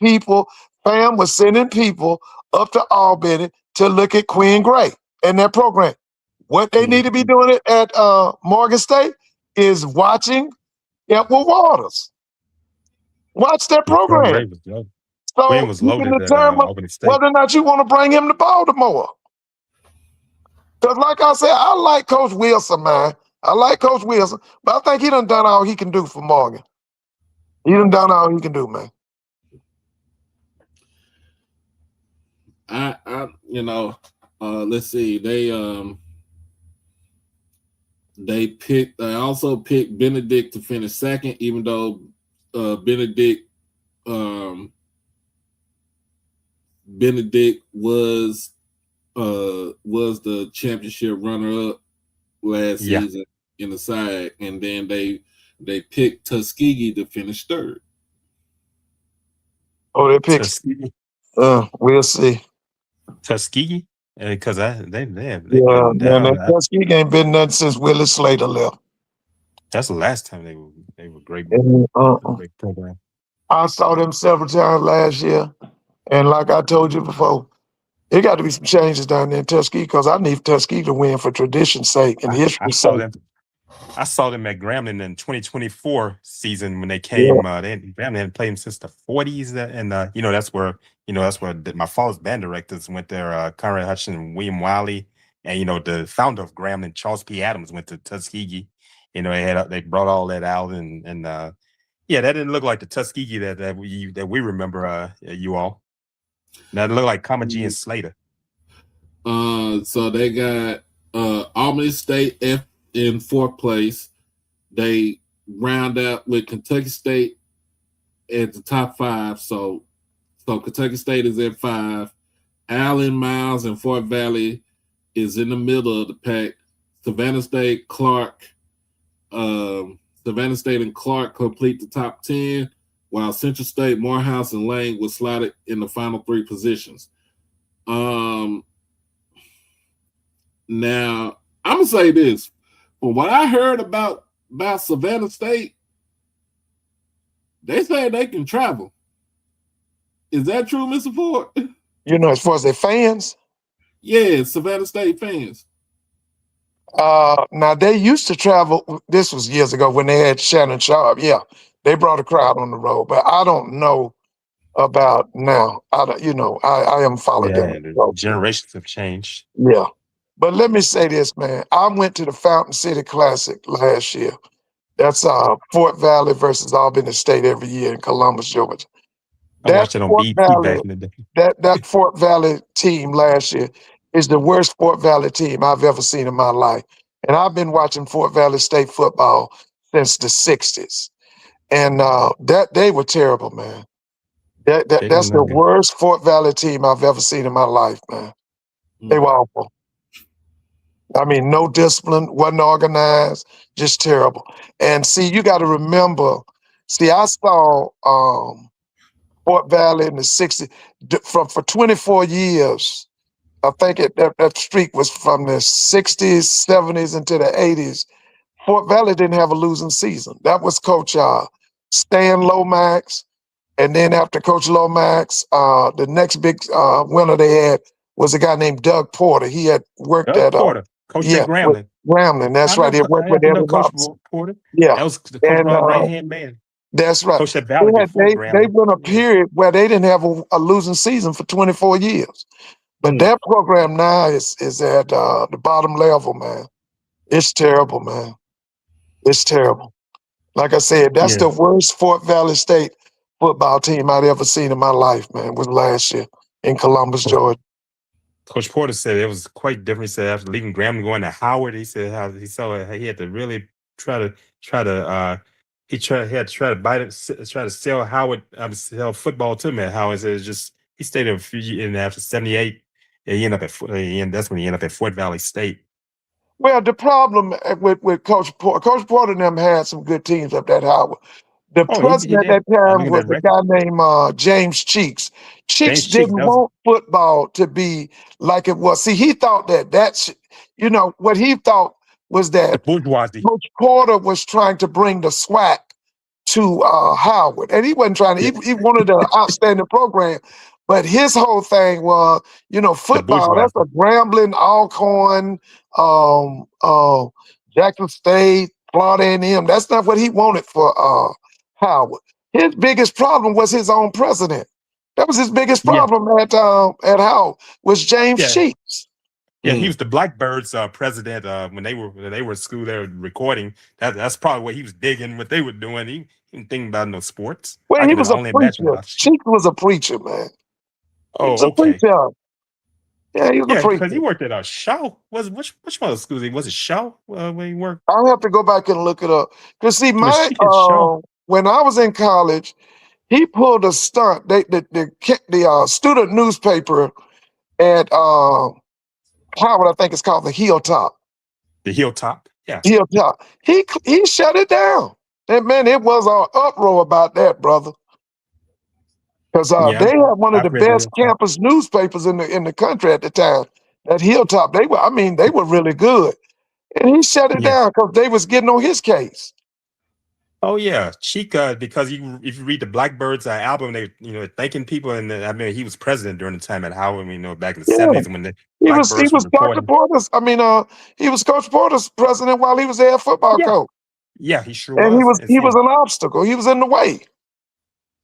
was sending people up to Albany to look at Quinn Gray and their program. What they need to be doing it at Morgan State is watching Edward Waters. Watch their program. So you can determine whether or not you want to bring him to Baltimore. Because like I said, I like Coach Wilson, man. I like Coach Wilson, but I think he done all he can do for Morgan. He done all he can do, man.
Let's see. They also picked Benedict to finish second, even though Benedict was the championship runner-up last season in the side, and then they picked Tuskegee to finish third.
Oh, they picked Tuskegee. We'll see.
Tuskegee, because they
Tuskegee ain't been nothing since Willie Slater left.
That's the last time they were great.
Great program. I saw them several times last year, and like I told you before, there got to be some changes down there in Tuskegee because I need Tuskegee to win for tradition's sake and history's sake.
I saw them at Grambling in 2024 season when they came. Grambling hadn't played them since the 40s, and that's where my father's band directors went there. Conrad Hutchinson, William Wiley, and the founder of Grambling, Charles P. Adams, went to Tuskegee. They brought all that out, and that didn't look like the Tuskegee that we remember. You all. That looked like Common G and Slater.
So they got Albany State in 4th place. They round out with Kentucky State at the top 5. So Kentucky State is at 5. Allen, Miles, and Fort Valley is in the middle of the pack. Savannah State and Clark complete the top 10, while Central State, Morehouse, and Lane were slotted in the final 3 positions. Now, I'm going to say this. From what I heard about Savannah State, they say they can travel. Is that true, Mr. Ford?
As far as their fans?
Yeah, Savannah State fans.
Now, they used to travel. This was years ago when they had Shannon Sharp. Yeah, they brought a crowd on the road, but I don't know about now. I haven't followed them.
Generations have changed.
Yeah. But let me say this, man. I went to the Fountain City Classic last year. That's Fort Valley versus Albany State every year in Columbus, Georgia.
I watched it on BT back in the day.
That Fort Valley team last year is the worst Fort Valley team I've ever seen in my life. And I've been watching Fort Valley State football since the 60s. And they were terrible, man. That's the worst Fort Valley team I've ever seen in my life, man. They were awful. I mean, no discipline, wasn't organized, just terrible. And see, you got to remember, I saw Fort Valley in the 60s. For 24 years, I think that streak was from the 60s, 70s into the 80s. Fort Valley didn't have a losing season. That was Coach Stan Lomax. And then after Coach Lomax, the next big winner they had was a guy named Doug Porter. He had worked
Doug Porter. Coach at Grambling.
Grambling, that's right. He worked with Eddie
Coach
Porter.
Yeah. That was the coach right-hand man.
That's right.
Coach at Valley
they went a period where they didn't have a losing season for 24 years. But that program now is at the bottom level, man. It's terrible, man. It's terrible. Like I said, that's the worst Fort Valley State football team I'd ever seen in my life, man, was last year in Columbus, Georgia.
Coach Porter said it was quite different. He said after leaving Graham and going to Howard, he said how he saw he had to really try to he had to try to try to sell Howard sell football to him at Howard. So it's just he stayed there a few years, and after 78, he ended up at that's when he ended up at Fort Valley State.
Well, the problem with Coach Porter and them had some good teams up at Howard. The president at that time was a guy named James Cheeks. Cheeks didn't want football to be like it was. See, he thought that's what he thought was that Coach Porter was trying to bring the SWAC to Howard, and he wasn't trying to. He wanted an outstanding program, but his whole thing was, football. That's a Grambling, Alcorn, Jackson State, Florida A&M. That's not what he wanted for Howard. His biggest problem was his own president. That was his biggest problem at Howard was James Cheeks.
Yeah, he was the Blackbirds president when they were at school. They were recording. That's probably what he was digging, what they were doing. He didn't think about no sports.
Well, he was a preacher. Cheeks was a preacher, man.
Oh,
he was a preacher. Yeah, he was a preacher.
Because he worked at Shaw. Which one of the schools? Was it Shaw where he worked?
I'll have to go back and look it up. Because see, when I was in college, he pulled a stunt. The student newspaper at Howard, I think it's called the Hilltop.
The Hilltop, yeah.
Hilltop. He shut it down. And man, it was an uproar about that, brother. Because they had one of the best campus newspapers in the country at the time. That Hilltop, they were really good. And he shut it down because they was getting on his case.
Oh yeah, Chica, because if you read the Blackbirds album, they thanking people, and he was president during the time at Howard. Back in the 70s when
he was Coach Porter's. He was Coach Porter's president while he was their football coach.
Yeah, he sure
and
was.
He was an obstacle. He was in the way.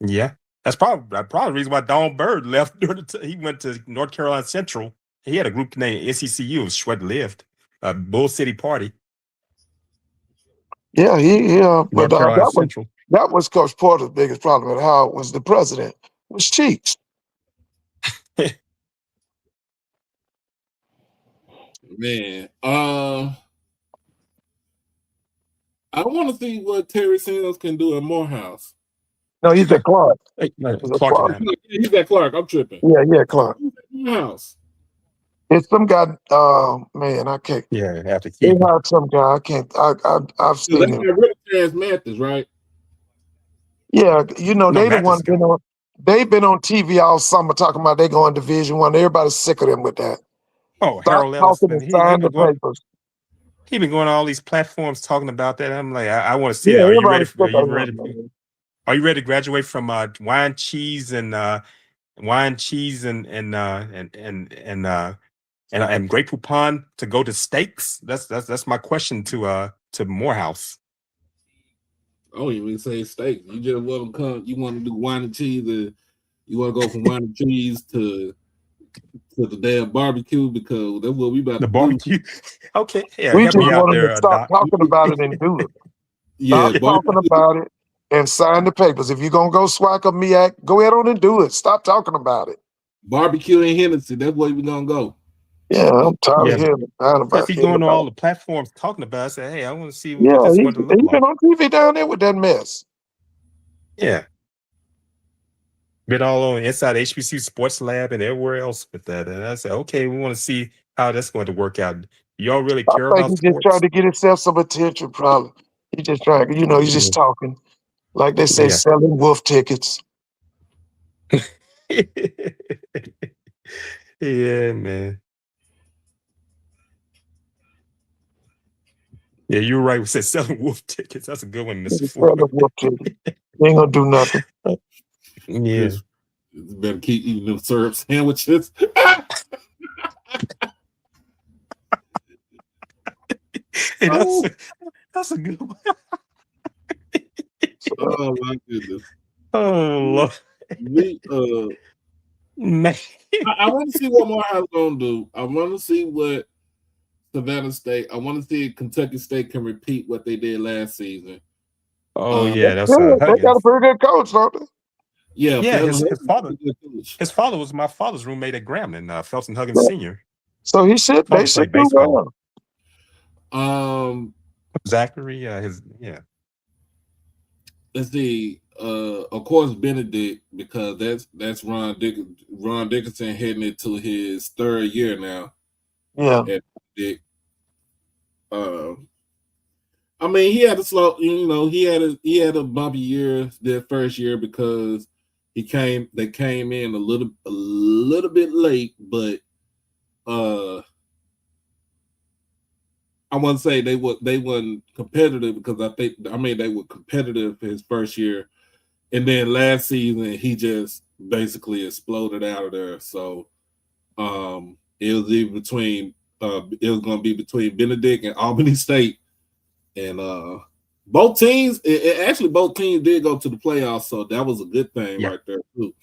Yeah, that's probably the reason why Don Bird left. He went to North Carolina Central. He had a group named NCCU, short-lived, Bull City Party.
Yeah, but that was Coach Porter's biggest problem at Howard was the president, was Cheeks.
Man, I want to see what Terry Sanders can do at Morehouse.
No, he's at Clark.
He's at Clark. I'm tripping.
Yeah, Clark.
Morehouse.
It's some guy, man, I can't.
Yeah, you have to keep.
They have some guy. I can't. I've seen him.
Really Terrence Mathis, right?
Yeah, they the one they've been on TV all summer talking about they going Division I. Everybody's sick of them with that.
Oh,
Stop
Harold Ellis.
He
been going on all these platforms talking about that. I'm like, I want to see it. Are you ready? Are you ready to graduate from wine, cheese, and Great Poupon to go to steaks? That's my question to Morehouse.
Oh, you mean say steak? You just want to come? You want to do wine and cheese? You want to go from wine and cheese to the damn barbecue because that's what we about to
barbecue.
Do.
Okay, yeah,
we just want to stop talking about it and do it. Stop talking about it and sign the papers. If you're gonna go SWAC or MEAC, go ahead on and do it. Stop talking about it.
Barbecue and Hennessy. That's where we're gonna go.
Yeah, I'm tired of hearing about it.
If he's going on all the platforms talking about it, I say, hey, I want to see
what this one to look like. He's been on TV down there with that mess.
Yeah. Been all on Inside HBCU Sports Lab and everywhere else with that. And I said, okay, we want to see how that's going to work out. Y'all really care about sports?
He's just trying to get himself some attention, probably. He's just trying, he's just talking. Like they say, selling wolf tickets.
Yeah, man. Yeah, you're right. We said selling wolf tickets. That's a good one, Mr. Ford.
Wolf tickets. They ain't gonna do nothing.
Yeah.
You better keep eating them syrup sandwiches.
Hey, that's a good one.
Oh my goodness.
Oh Lord.
Man. I want to see what Morehouse gonna do. I want to see what Savannah State. I want to see if Kentucky State can repeat what they did last season.
Oh
Um,
yeah, that's
Yeah, they got a
Huggins.
pretty good coach, don't they?
yeah,
Yeah,
Felton
his
Huggins is
father.
a good coach.
His father was my father's roommate at Grambling, Felton Huggins
Yeah.
Sr.
So they
Father
should
played
do
baseball.
well.
Zachary,
Let's see. Of course, Benedict, because that's Ron Dickinson heading into his third year now.
Yeah.
At Benedict. I mean, he had a slow. He had a bumpy year that first year because they came in a little bit late, but I wouldn't say they weren't competitive because I mean they were competitive his first year, and then last season he just basically exploded out of there. So it was either between it was going to be between Benedict and Albany State, and both teams actually both teams did go to the playoffs, so that was a good thing right there too.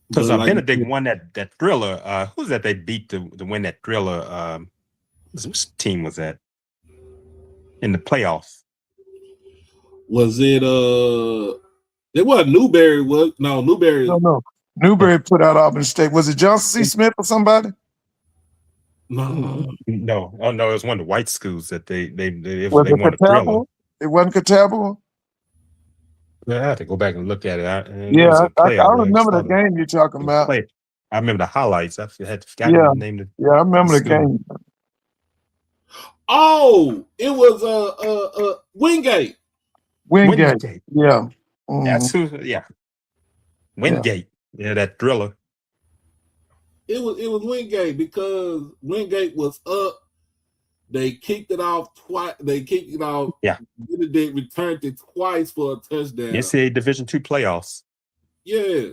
Because
But like
Benedict won that thriller. Who's that they beat to win that thriller? Which team was that in the playoffs?
was it it wasn't Newberry, Newberry.
No. Newberry put out Auburn State. Was it Johnson C. Smith or somebody?
No.
Oh no, it was one of the white schools that they
Was it
won a thriller.
Catawba? It wasn't Catawba?
Yeah, I have to go back and look at it.
I remember the game you're talking about.
I remember the highlights. I had forgotten the name.
I remember the game.
Oh, it was Wingate.
Wingate. Yeah.
That's who. Yeah. Wingate. Yeah, that thriller.
It was Wingate because Wingate was up. They kicked it off twice.
Yeah.
They returned it twice for a touchdown.
NCAA Division II playoffs.
Yeah.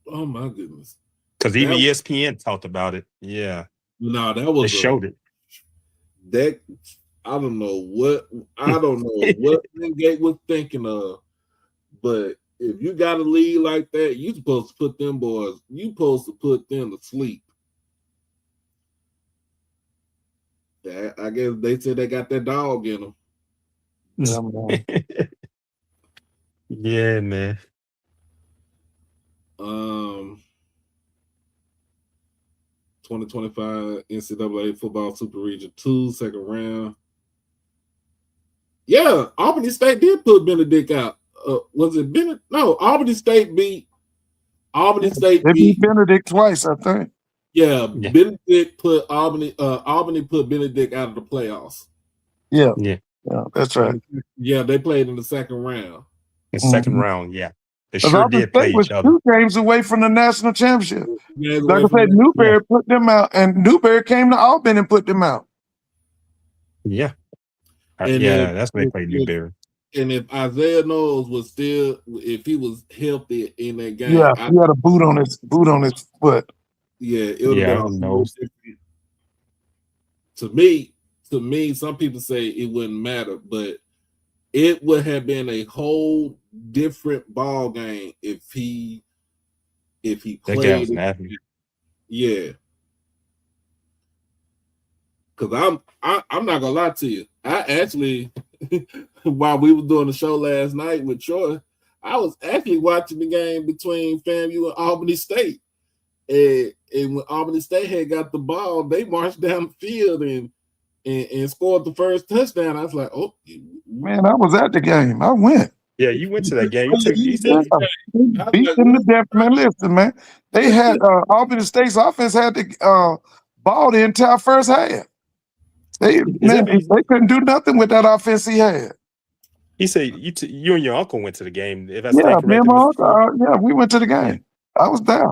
Oh my goodness.
Because even ESPN talked about it. Yeah.
No, that was
they showed it.
That I don't know what Wingate was thinking of, but if you got a lead like that, you supposed to put them to sleep. I guess they said they got that dog in them.
Yeah, man.
2025 NCAA Football Super Region 2, second round. Yeah, Albany State did put Benedict out. Was it Benedict? No, Albany State beat
Benedict twice, I think.
Yeah, Benedict put Albany put Benedict out of the playoffs.
Yeah, that's right.
Yeah, they played in the second round.
Second round, yeah. They sure did play each other.
2 games away from the national championship.
Yeah,
like I said, Newberry put them out, and Newberry came to Albany and put them out.
Yeah. That's when they played Newberry.
And if Isaiah Knowles was if he was healthy in that game,
he had a boot on his foot.
Yeah, it would have been
Knowles.
To me, some people say it wouldn't matter, but it would have been a whole different ball game if he played.
That guy was an athlete.
Yeah. Because I'm not gonna lie to you. I actually, while we were doing the show last night with Troy, I was actually watching the game between FAMU and Albany State. And when Albany State had got the ball, they marched down the field and scored the first touchdown. I was like, oh
man, I was at the game. I went.
Yeah, you went to that game.
Beat them to death, man. Listen, man. They had Albany State's offense had the ball the entire first half. They couldn't do nothing with that offense he had.
He said you and your uncle went to the game. If I
me and my uncle, we went to the game. I was there.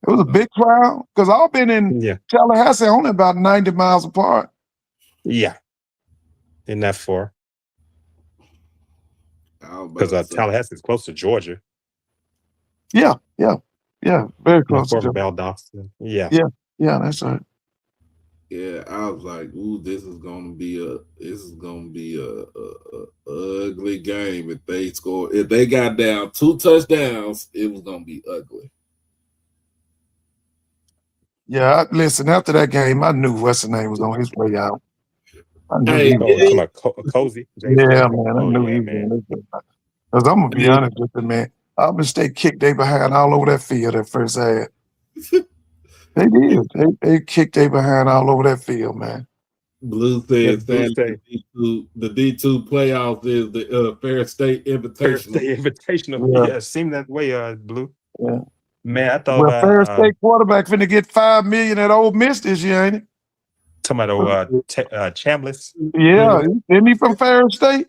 It was a big crowd because Albany and Tallahassee only about 90 miles apart.
Yeah, isn't that far? Because Tallahassee is close to Georgia.
Yeah, very close to
Valdosta. Yeah,
that's right.
Yeah, I was like, "Ooh, this is gonna be a ugly game if they score. If they got down 2 touchdowns, it was gonna be ugly."
Yeah, listen, after that game, I knew what's the name was on his way out. I knew
Hey,
he
Oh,
was
talking
out.
it,
about Cozy, James
Yeah,
Cozy.
man, I
Oh
knew
yeah,
he was
man.
on his way out. Because I'm going to be
hey,
honest with you, man. Auburn State kicked they behind all over that field that first half. They did. They kicked they behind all over that field, man.
Blue
Yeah,
said,
Blue
"Sadly,
State.
the D2 playoffs is the Fair State
Fair
Invitational."
State Invitational.
Yeah,
Yeah, seemed that way, Blue.
yeah.
Man, I thought
Well,
about
Fair State quarterback finna get $5 million at Ole Miss this year, ain't
talking about Chambliss.
Yeah,
Mhm.
isn't he from Fair State?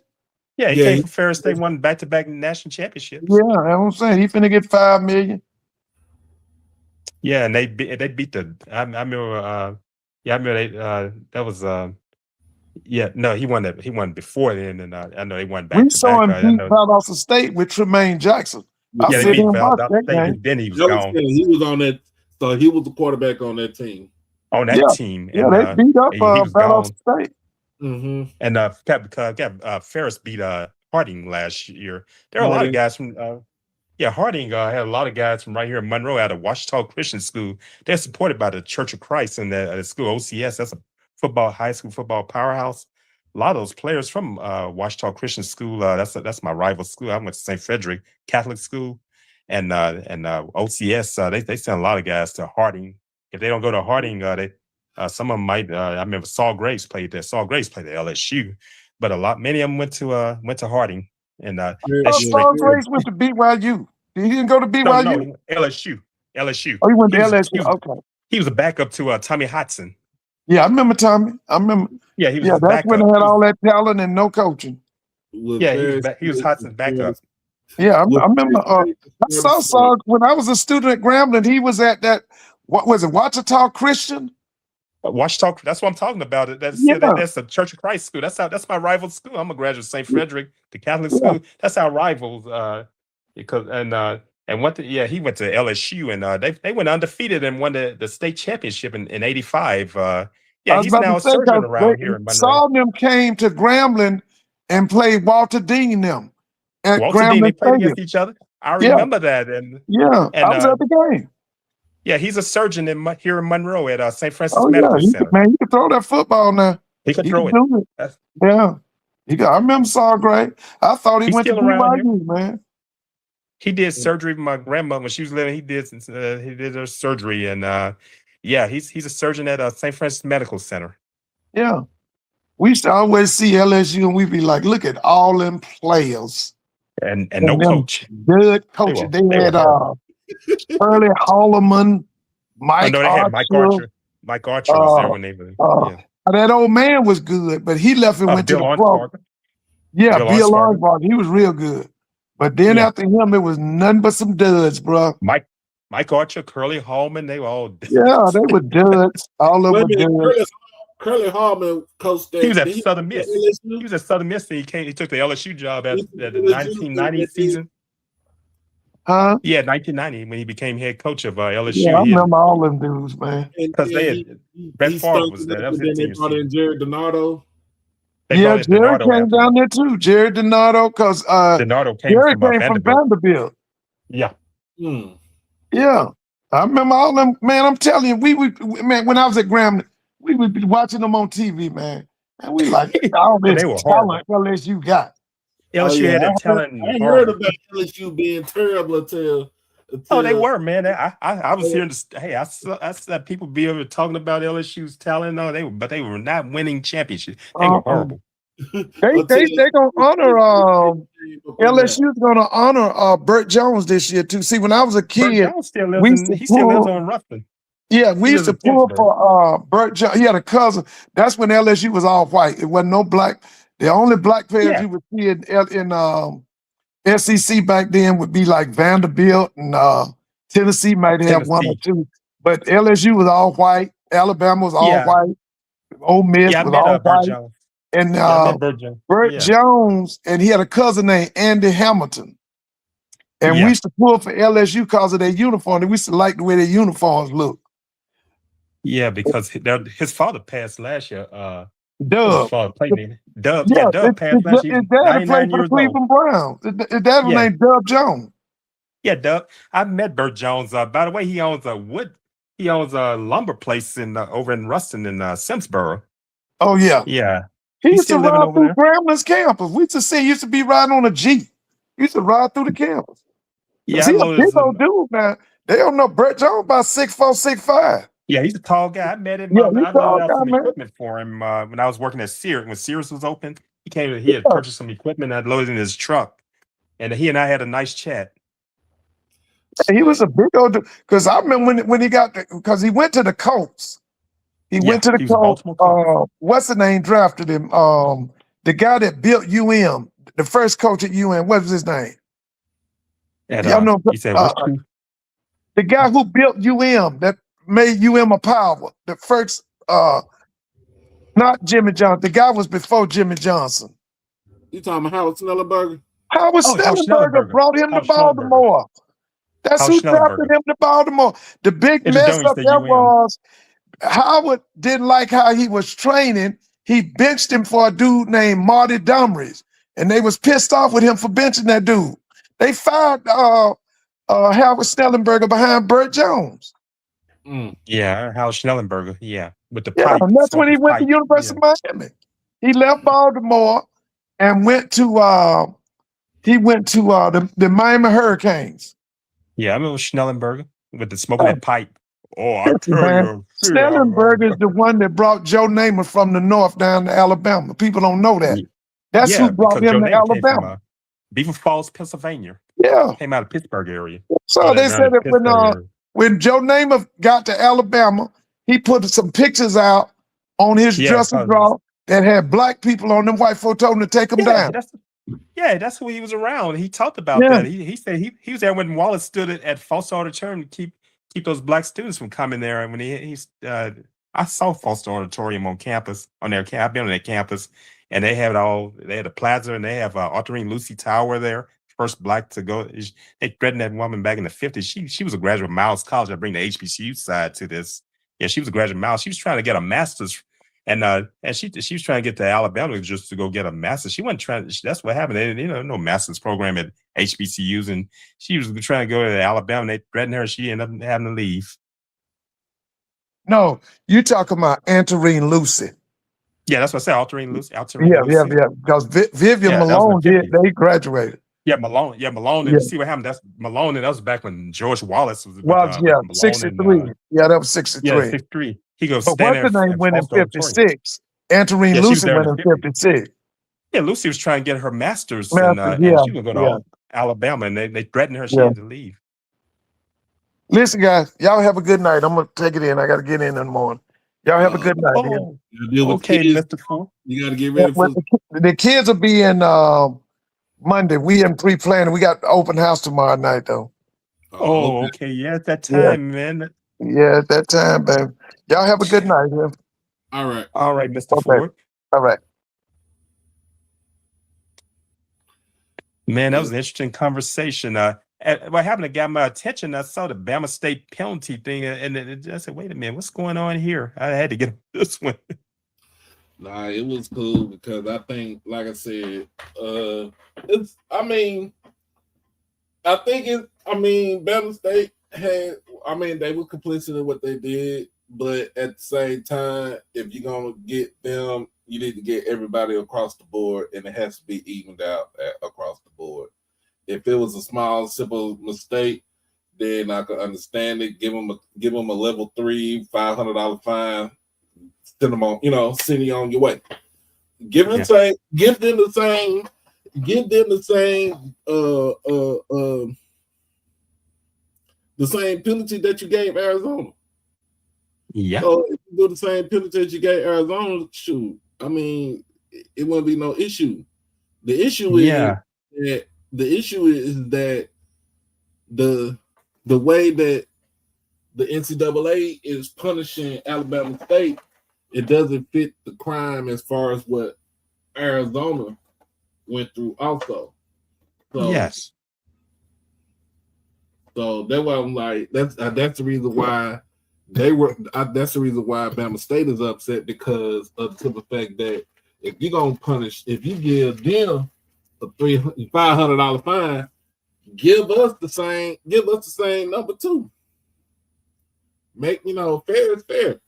Yeah, he
Yeah,
came from Fair State, won back-to-back national championships.
Yeah, that's what I'm saying. He finna get $5 million.
Yeah, and they beat the. I remember. Yeah, I remember that was. Yeah, no, he won before then, and I know they won
We
back to
saw
back.
him
I
beat
know.
Valdosta State with Tremaine Jackson. I
Yeah, they
sit
beat
there and watch
Valdosta
that
State,
game.
and then he was
that was
gone
him. He was on that, so he was the quarterback on that team.
on that
Yeah,
team,
yeah,
and
they beat up
he was
Valdosta
gone.
State.
Mm-hmm.
And Ferris beat Harding last year. There are a lot of
Harding.
guys from yeah, Harding had a lot of guys from right here in Monroe out of Washita Christian School. They're supported by the Church of Christ in the school, OCS. That's a high school football powerhouse. A lot of those players from Washita Christian School. That's my rival school. I went to St. Frederick Catholic School, and OCS. They send a lot of guys to Harding. If they don't go to Harding, they some of them might. I remember Saul Graves played there. Saul Graves played at LSU, but many of them went to Harding, and that's
Oh,
Yeah,
straight
Saul
yeah.
Grace went to BYU. He didn't go to
no,
BYU?
he went LSU. LSU.
Oh, he went
He
to
was
LSU. Okay.
he was a backup to Tommy Hudson.
Yeah, I remember Tommy. I remember.
Yeah, he was
Yeah,
his
that's when they
backup.
had all that talent and no coaching.
With
Yeah,
Ferris,
he was Hudson's backup.
Yeah, I
with
remember.
Ferris
I saw
State.
Saul when I was a student at Grambling. He was at that. What was it? Wachita Christian?
Washita. That's what I'm talking about.
Yeah,
That's the Church of Christ school. That's my rival school. I'm a graduate of St. Frederick, the Catholic
yeah.
school. That's our rivals. Because he went to LSU, and they went undefeated and won the state championship in '85.
I
Yeah,
was
he's
about to
now a
say
surgeon
because
around here in Monroe.
Saul and them came to Grambling and played Walter Dean them at
Walter Dean, they
Grambling
played
Stadium.
against each other. I
Yeah,
remember that, and
yeah. I
and
was at the game.
yeah, he's a surgeon here in Monroe at St. Francis
Oh yeah,
Medical Center.
he could throw that football now.
He could
He
throw
could
it.
do it.
That's,
Yeah. I remember Saul Gray. I thought he
he's
went to
still around here.
BYU, man.
He did surgery with my grandmother when she was living. He did her surgery, and yeah, he's a surgeon at St. Francis Medical Center.
Yeah. We used to always see LSU and we'd be like, look at all them players.
And
And
no
them
coach.
good coaches. They
They were
had
horrible.
Early Holloman,
Oh
Mike
no, they had Mike
Archer.
Archer. Mike Archer was there when they were.
Uh,
Yeah.
that old man was good, but he left and went to
Bill
the pro.
Arnsparger.
Yeah, Bill
Arnsparger.
Arnsparger. He was real good. But then
Yeah.
after him, it was nothing but some duds, bro.
Mike Archer, Curly Hallman, they were all.
Yeah, they were duds. All of them
Wait a
were
minute,
duds.
Curly Hallman coached that.
He was at
did he
Southern
coach
Miss.
at
He
LSU?
was at Southern Miss, and he took the LSU job at the
LSU
1990 season.
Huh?
Yeah, 1990 when he became head coach of LSU.
Yeah, I remember all them dudes, man.
Because they had Brett Favre was there. That was his
Then they
team.
brought in Jared Donato.
They
Yeah,
brought in
Jared
Donato
came
after
down there too. Jared Donato, because
Donato came
Jared
from
came from
Vanderbilt.
Vanderbilt.
Yeah.
Hmm.
Yeah. I remember all them, man. I'm telling you, man, when I was at Grambling, we would be watching them on TV, man. And we like, all
And
this
they were horrible.
talent LSU got.
LSU had that talent.
I
and
heard
horrible.
about LSU being terrible until
Oh, they were, man. I was hearing this. Hey, I saw people be able talking about LSU's talent. No, they were not winning championships. They were horrible.
They gonna honor LSU's gonna honor Burt Jones this year too. See, when I was a
Burt
kid,
Jones still lives he still lives on Ruston.
yeah, we
He
used to
lives in
pull
Pittsburgh.
for Burt Jones. He had a cousin. That's when LSU was all white. It wasn't no black. The only black players
Yeah.
you would see in SEC back then would be like Vanderbilt and Tennessee might have one or
Tennessee.
two. But LSU was all white. Alabama was all
Yeah.
white. Ole Miss
Yeah, I
was
met
all
Burt
white.
Jones.
And
Yeah, I met Burt Jones.
Burt
Yeah.
Jones, and he had a cousin named Andy Hamilton. And
Yeah.
we used to pull for LSU because of their uniform. And we used to like the way their uniforms look.
Yeah, because his father passed last year. What's his
Dub.
father played name? Dub. Yeah,
Yeah,
Dub passed last year.
his
He's
daddy played
99
for the
years old.
Cleveland Browns. His dad was
Yeah.
named Dub Jones.
Yeah, Dub. I met Burt Jones. By the way, he owns a lumber place over in Ruston in Simsboro.
Oh yeah.
Yeah.
He
He's
used to
still living
ride
over
through
there.
Gramblin's campus. We used to see he used to be riding on a Jeep. He used to ride through the campus.
Yeah,
He
I
a
loaded
big old dude now. They don't know Brett Jones about 6'4", 6'5".
Yeah, he's a tall guy. I met him.
Yeah, he's
I
tall
loaded out
guy,
some
man.
equipment for him when I was working at Sears. When Sears was open, he had purchased some equipment. I loaded in his truck, and he and I had a nice chat.
He was a big old dude. Because I remember when he got because he went to the Colts. He went to the
he was a
Colts.
Baltimore Colts.
What's the name drafted him? The guy that built UM, the first coach at UM. What was his name? Y'all know
He said,
the guy who built UM that made UM a power. The first, not Jimmy Johnson. The guy was before Jimmy Johnson.
You talking about Howard Snellenberger?
Howard Snellenberger brought him to Baltimore. That's who drafted him to Baltimore. The big mess up there was Howard didn't like how he was training. He benched him for a dude named Marty Dumries, and they was pissed off with him for benching that dude. They fired Howard Snellenberger behind Burt Jones.
Yeah, Howard Schnellenberger. Yeah, with the
pipe. And that's when he went to University of Miami. He left Baltimore and went to the Miami Hurricanes.
Yeah, I remember Schnellenberger with the smoking that pipe. Oh, I tell you,
Snellenberger is the one that brought Joe Namath from the north down to Alabama. People don't know that. That's who brought him to Alabama.
Beaver Falls, Pennsylvania.
Yeah,
came out of Pittsburgh area.
So they said that when Joe Namath got to Alabama, he put some pictures out on his dressing drawer that had black people on them. White folks told him to take them down.
That's who he was around. He talked about that. He said he was there when Wallace stood at Foster Auditorium to keep those black students from coming there. And when I saw Foster Auditorium on campus, I've been on their campus, and they had a plaza, and they have Autorine Lucy Tower there. First black to go. They threatened that woman back in the 50s. She was a graduate of Miles College. I bring the HBCU side to this. Yeah, she was a graduate of Miles. She was trying to get a master's, and she was trying to get to Alabama just to go get a master's. She wasn't trying. That's what happened. They didn't no master's program at HBCUs, and she was trying to go to Alabama. And they threatened her. She ended up having to leave.
No, you talking about Autorine Lucy.
Yeah, that's what I said. Autorine Lucy.
Yeah. Because Vivian Malone they graduated.
Yeah, Malone. And you see what happened? That's Malone, and that was back when George Wallace was.
Malone 63. That was 63.
Yeah, 63. He goes.
But what's the name went in 56? Autorine Lucy went in 56.
Yeah, Lucy was trying to get her master's, and she was going to go to Alabama, and they threatened her. She had to leave.
Listen, guys, y'all have a good night. I'm gonna take it in. I got to get in the morning. Y'all have a good night.
Okay, Mr. Ford.
You got to get ready for
the kids will be in. Monday, we in pre-planning. We got the open house tomorrow night, though.
Oh, okay. Yeah, at that time, man.
Yeah, at that time, baby. Y'all have a good night. Yeah.
All right,
Mr. Ford.
All right.
Man, that was an interesting conversation. What happened to got my attention? I saw the Bama State penalty thing, and I said, "Wait a minute, what's going on here?" I had to get this one.
Nah, it was cool because I think, like I said, Bama State they were complicit in what they did, but at the same time, if you're gonna get them, you need to get everybody across the board, and it has to be evened out across the board. If it was a small, simple mistake, then I could understand it. Give them a level 3, $500 fine. Send them on, send you on your way. Give them the same penalty that you gave Arizona.
Yeah.
So if you do the same penalty that you gave Arizona, shoot, it wouldn't be no issue. The issue is that the way that the NCAA is punishing Alabama State, it doesn't fit the crime as far as what Arizona went through also. So,
yes.
So that's why I'm like, that's the reason why That's the reason why Bama State is upset, because of to the fact that if you give them a $500 fine, give us the same number too. Make fair is fair.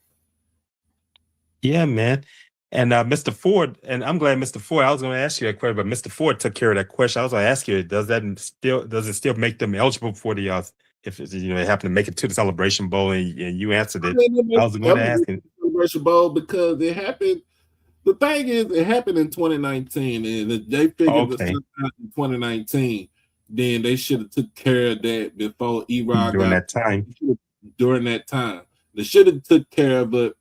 Yeah, man. And Mr. Ford, and I'm glad Mr. Ford, I was going to ask you that question, but Mr. Ford took care of that question. I was going to ask you, does it still make them eligible for the if they happen to make it to the Celebration Bowl, and you answered it? I was going to ask him.
Celebration Bowl because it happened. The thing is, it happened in 2019, and if they figured this out in 2019, then they should have took care of that before E-Rod
during that time.
During that time, they should have took care of it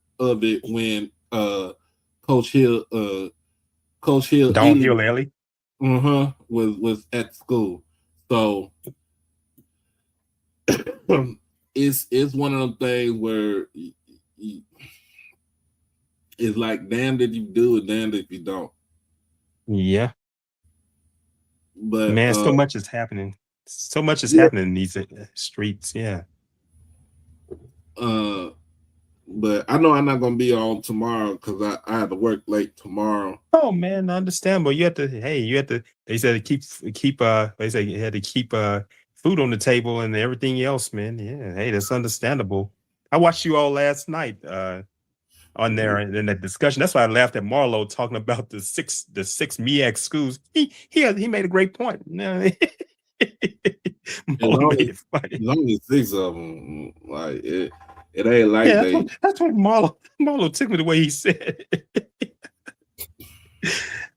when Coach Hill,
Don Hill Ellie,
was at school. So it's one of them things where it's like damned if you do it, damned if you don't.
Yeah.
But
man, so much is happening. So much is happening in these streets. Yeah.
But I know I'm not gonna be on tomorrow because I have to work late tomorrow.
Oh man, I understand. But you have to. They said to keep. They said you had to keep food on the table and everything else, man. Yeah. Hey, that's understandable. I watched you all last night on there in that discussion. That's why I laughed at Marlo talking about the six MEAC schools. He made a great point. No.
There's only 6 of them. Like it ain't like
that's what Marlo took me the way he said it.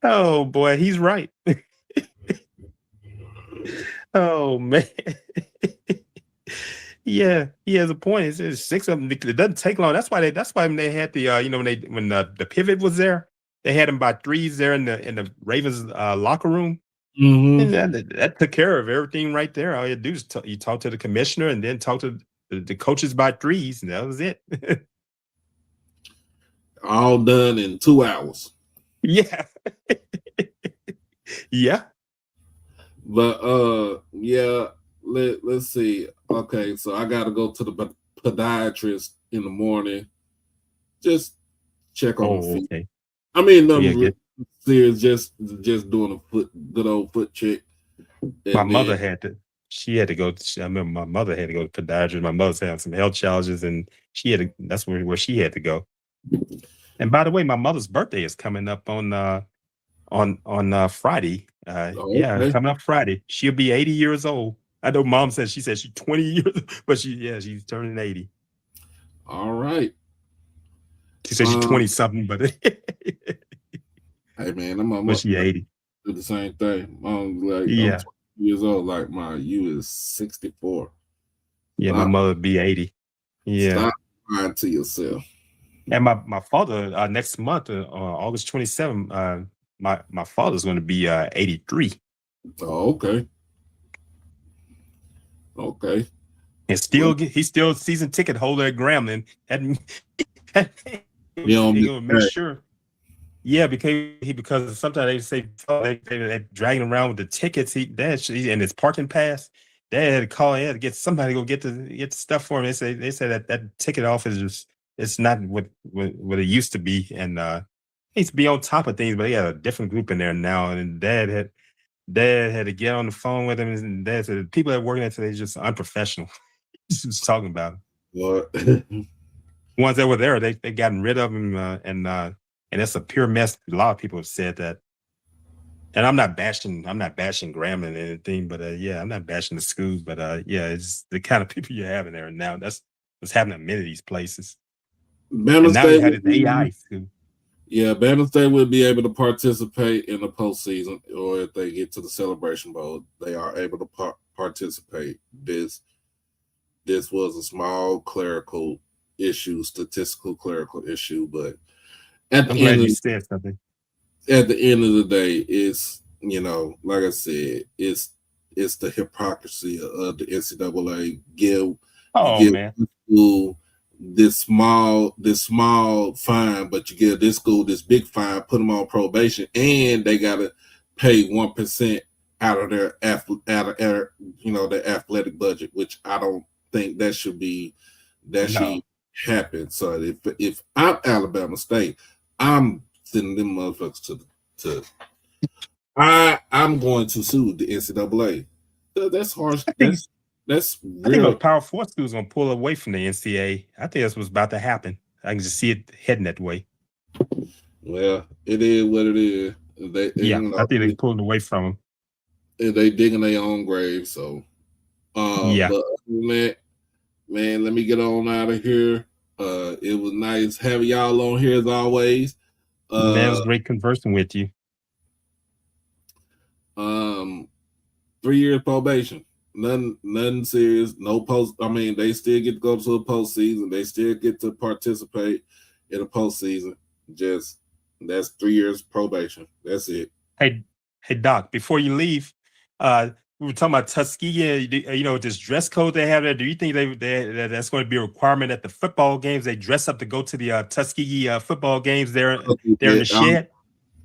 Oh boy, he's right. Oh man. Yeah, he has a point. It's 6 of them. It doesn't take long. That's why they had the when the pivot was there, they had him by threes there in the Ravens locker room.
Mm-hmm.
And that took care of everything right there. All you do is you talk to the commissioner and then talk to the coaches by threes, and that was it.
All done in 2 hours.
Yeah. Yeah.
But let's see. Okay, so I gotta go to the podiatrist in the morning. Just check on the feet.
Okay.
I mean, nothing serious, just doing a good old foot check.
My mother had to. She had to go. I remember my mother had to go to podiatrist. My mother's having some health challenges, and she had to. That's where she had to go. And by the way, my mother's birthday is coming up on Friday. Yeah, coming up Friday. She'll be 80 years old. I know Mom said she's 20 years, but she's turning 80.
All right.
She said she's 20 something, but
hey man, I'm
but she 80.
Do the same thing. I'm like,
yeah.
I'm 20 years old. Like you is 64.
Yeah, my mother be 80. Yeah.
Stop lying to yourself.
And my father next month, August 27th, my father's going to be 83.
Oh, okay. Okay.
And he's still season ticket holder at Grambling. And
you
make sure. Yeah, because sometimes they say they're dragging around with the tickets. And his parking pass. They had to call. He had to get somebody to go get the stuff for him. They say that ticket office it's not what it used to be, and he used to be on top of things, but he had a different group in there now. And Dad had to get on the phone with him, and Dad said the people that work there today is just unprofessional. Just talking about him.
What?
Ones that were there, they gotten rid of him, and it's a pure mess. A lot of people have said that. And I'm not bashing Grambling or anything, but I'm not bashing the schools, but it's the kind of people you're having there now. That's what's happening at many of these places.
Bama
and now
State
we had this AI school.
Yeah, Bama State will be able to participate in the postseason, or if they get to the Celebration Bowl, they are able to participate. This was a small clerical issue, statistical clerical issue, but at the end,
you said something.
At the end of the day, it's like I said, it's the hypocrisy of the NCAA. Give school this small fine, but you give this school this big fine, put them on probation, and they gotta pay 1% out of their their athletic budget, which I don't think that should be. That should happen. So if I'm Alabama State, I'm sending them motherfuckers to I'm going to sue the NCAA. That's harsh. That's
I think
real.
a Power 4 school is going to pull away from the NCAA. I think that's what's about to happen. I can just see it heading that way.
Well, it is what it is.
I think they pulled away from them.
They digging their own grave. So,
Yeah.
But other than that, man, let me get on out of here. It was nice having y'all on here as always.
Man, it was great conversing with you.
3 years probation. Nothing serious. No post. I mean, they still get to go to a postseason. They still get to participate in a postseason. Just that's 3 years probation. That's it.
Hey, Doc. Before you leave, we were talking about Tuskegee. This dress code they have there. Do you think that's going to be a requirement at the football games? They dress up to go to the Tuskegee football games there in the shed.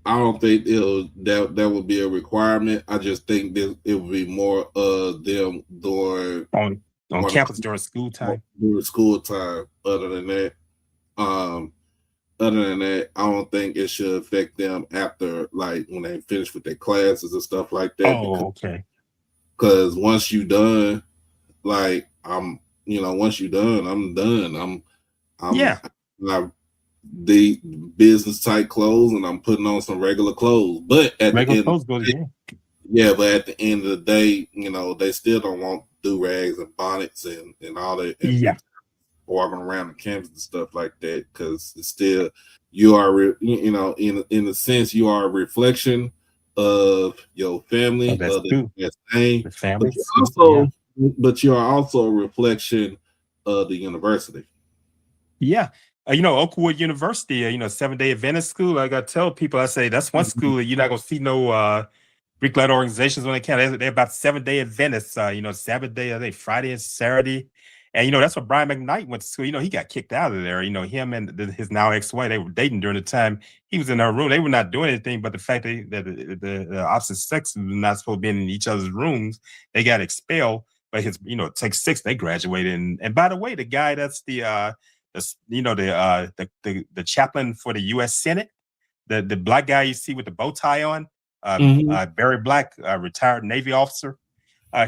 I don't think that would be a requirement. I just think that it would be more them during
on campus during school time.
During school time. Other than that, I don't think it should affect them after, like, when they finish with their classes and stuff like that.
Oh, okay.
Because once you done, like, once you done, I'm done. I'm the business type clothes, and I'm putting on some regular clothes. But at the end of the day, they still don't want do-rags and bonnets and all that. Walking around the campus and stuff like that, because it's still, you are, in a sense, you are a reflection of your family, of the family. But you are also a reflection of the university.
Yeah. Oakwood University, 7-day Adventist school. Like I tell people, I say that's one school that you're not going to see no Greek-led organizations when they count. They're about 7-day Adventists, Sabbath day, I think Friday and Saturday. And, that's what Brian McKnight went to school. He got kicked out of there. Him and his now ex-wife, they were dating during the time he was in her room. They were not doing anything, but the fact that the opposite sex was not supposed to be in each other's rooms, they got expelled. But it takes 6, they graduated. And by the way, the guy that's the chaplain for the U.S. Senate, the black guy you see with the bow tie on, Barry Black, retired Navy officer.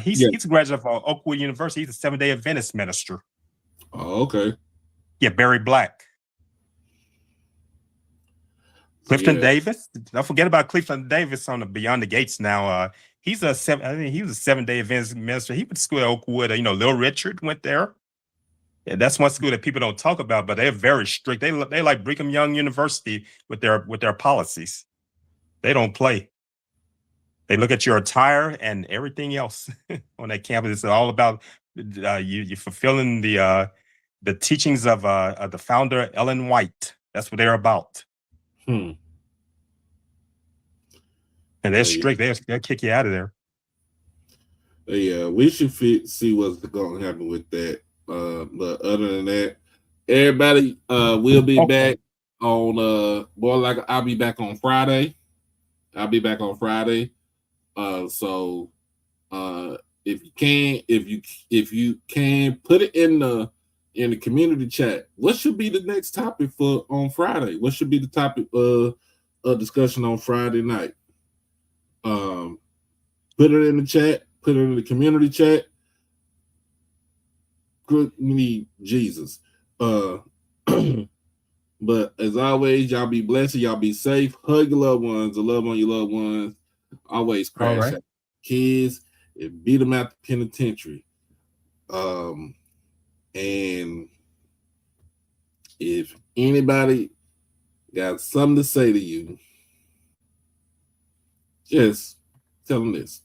He's a graduate of Oakwood University. He's a 7-day Adventist minister.
Oh, okay.
Yeah, Barry Black. Clifton Davis. Don't forget about Clifton Davis on the Beyond the Gates now. He was a 7-day Adventist minister. He went to school at Oakwood. Little Richard went there. Yeah, that's one school that people don't talk about, but they're very strict. They like Brigham Young University with their policies. They don't play. They look at your attire and everything else on that campus. It's all about you fulfilling the teachings of the founder, Ellen White. That's what they're about. And they're strict. They'll kick you out of there.
Yeah, we should see what's going to happen with that. But other than that, everybody, we'll be back on I'll be back on Friday. So if you can put it in the community chat, what should be the next topic for on Friday? What should be the topic of discussion on Friday night? Put it in the chat, put it in the community chat. Good, we need Jesus. But as always, y'all be blessed, y'all be safe, hug your loved ones, love on your loved ones. Always crash out kids and beat them out the penitentiary. And if anybody got something to say to you, just tell them this.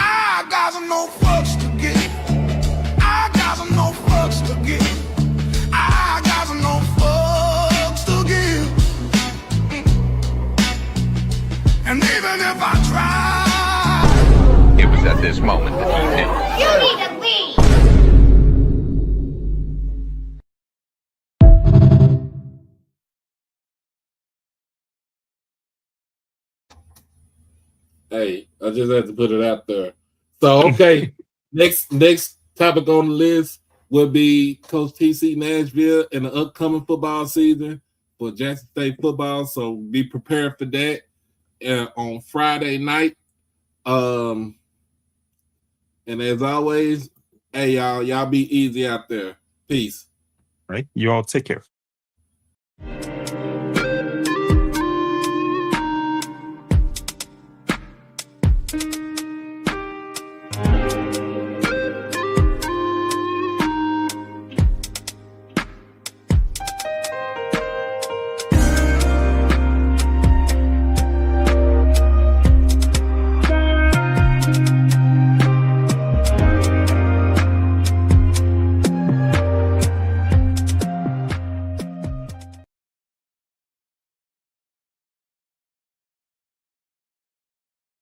I got no fucks
this moment that you did.
You need to leave!
Hey, I just had to put it out there. So, okay, next topic on the list will be Coach TC Nashville in the upcoming football season for Jackson State football. So be prepared for that on Friday night. And as always, hey y'all be easy out there. Peace.
Right, you all take care.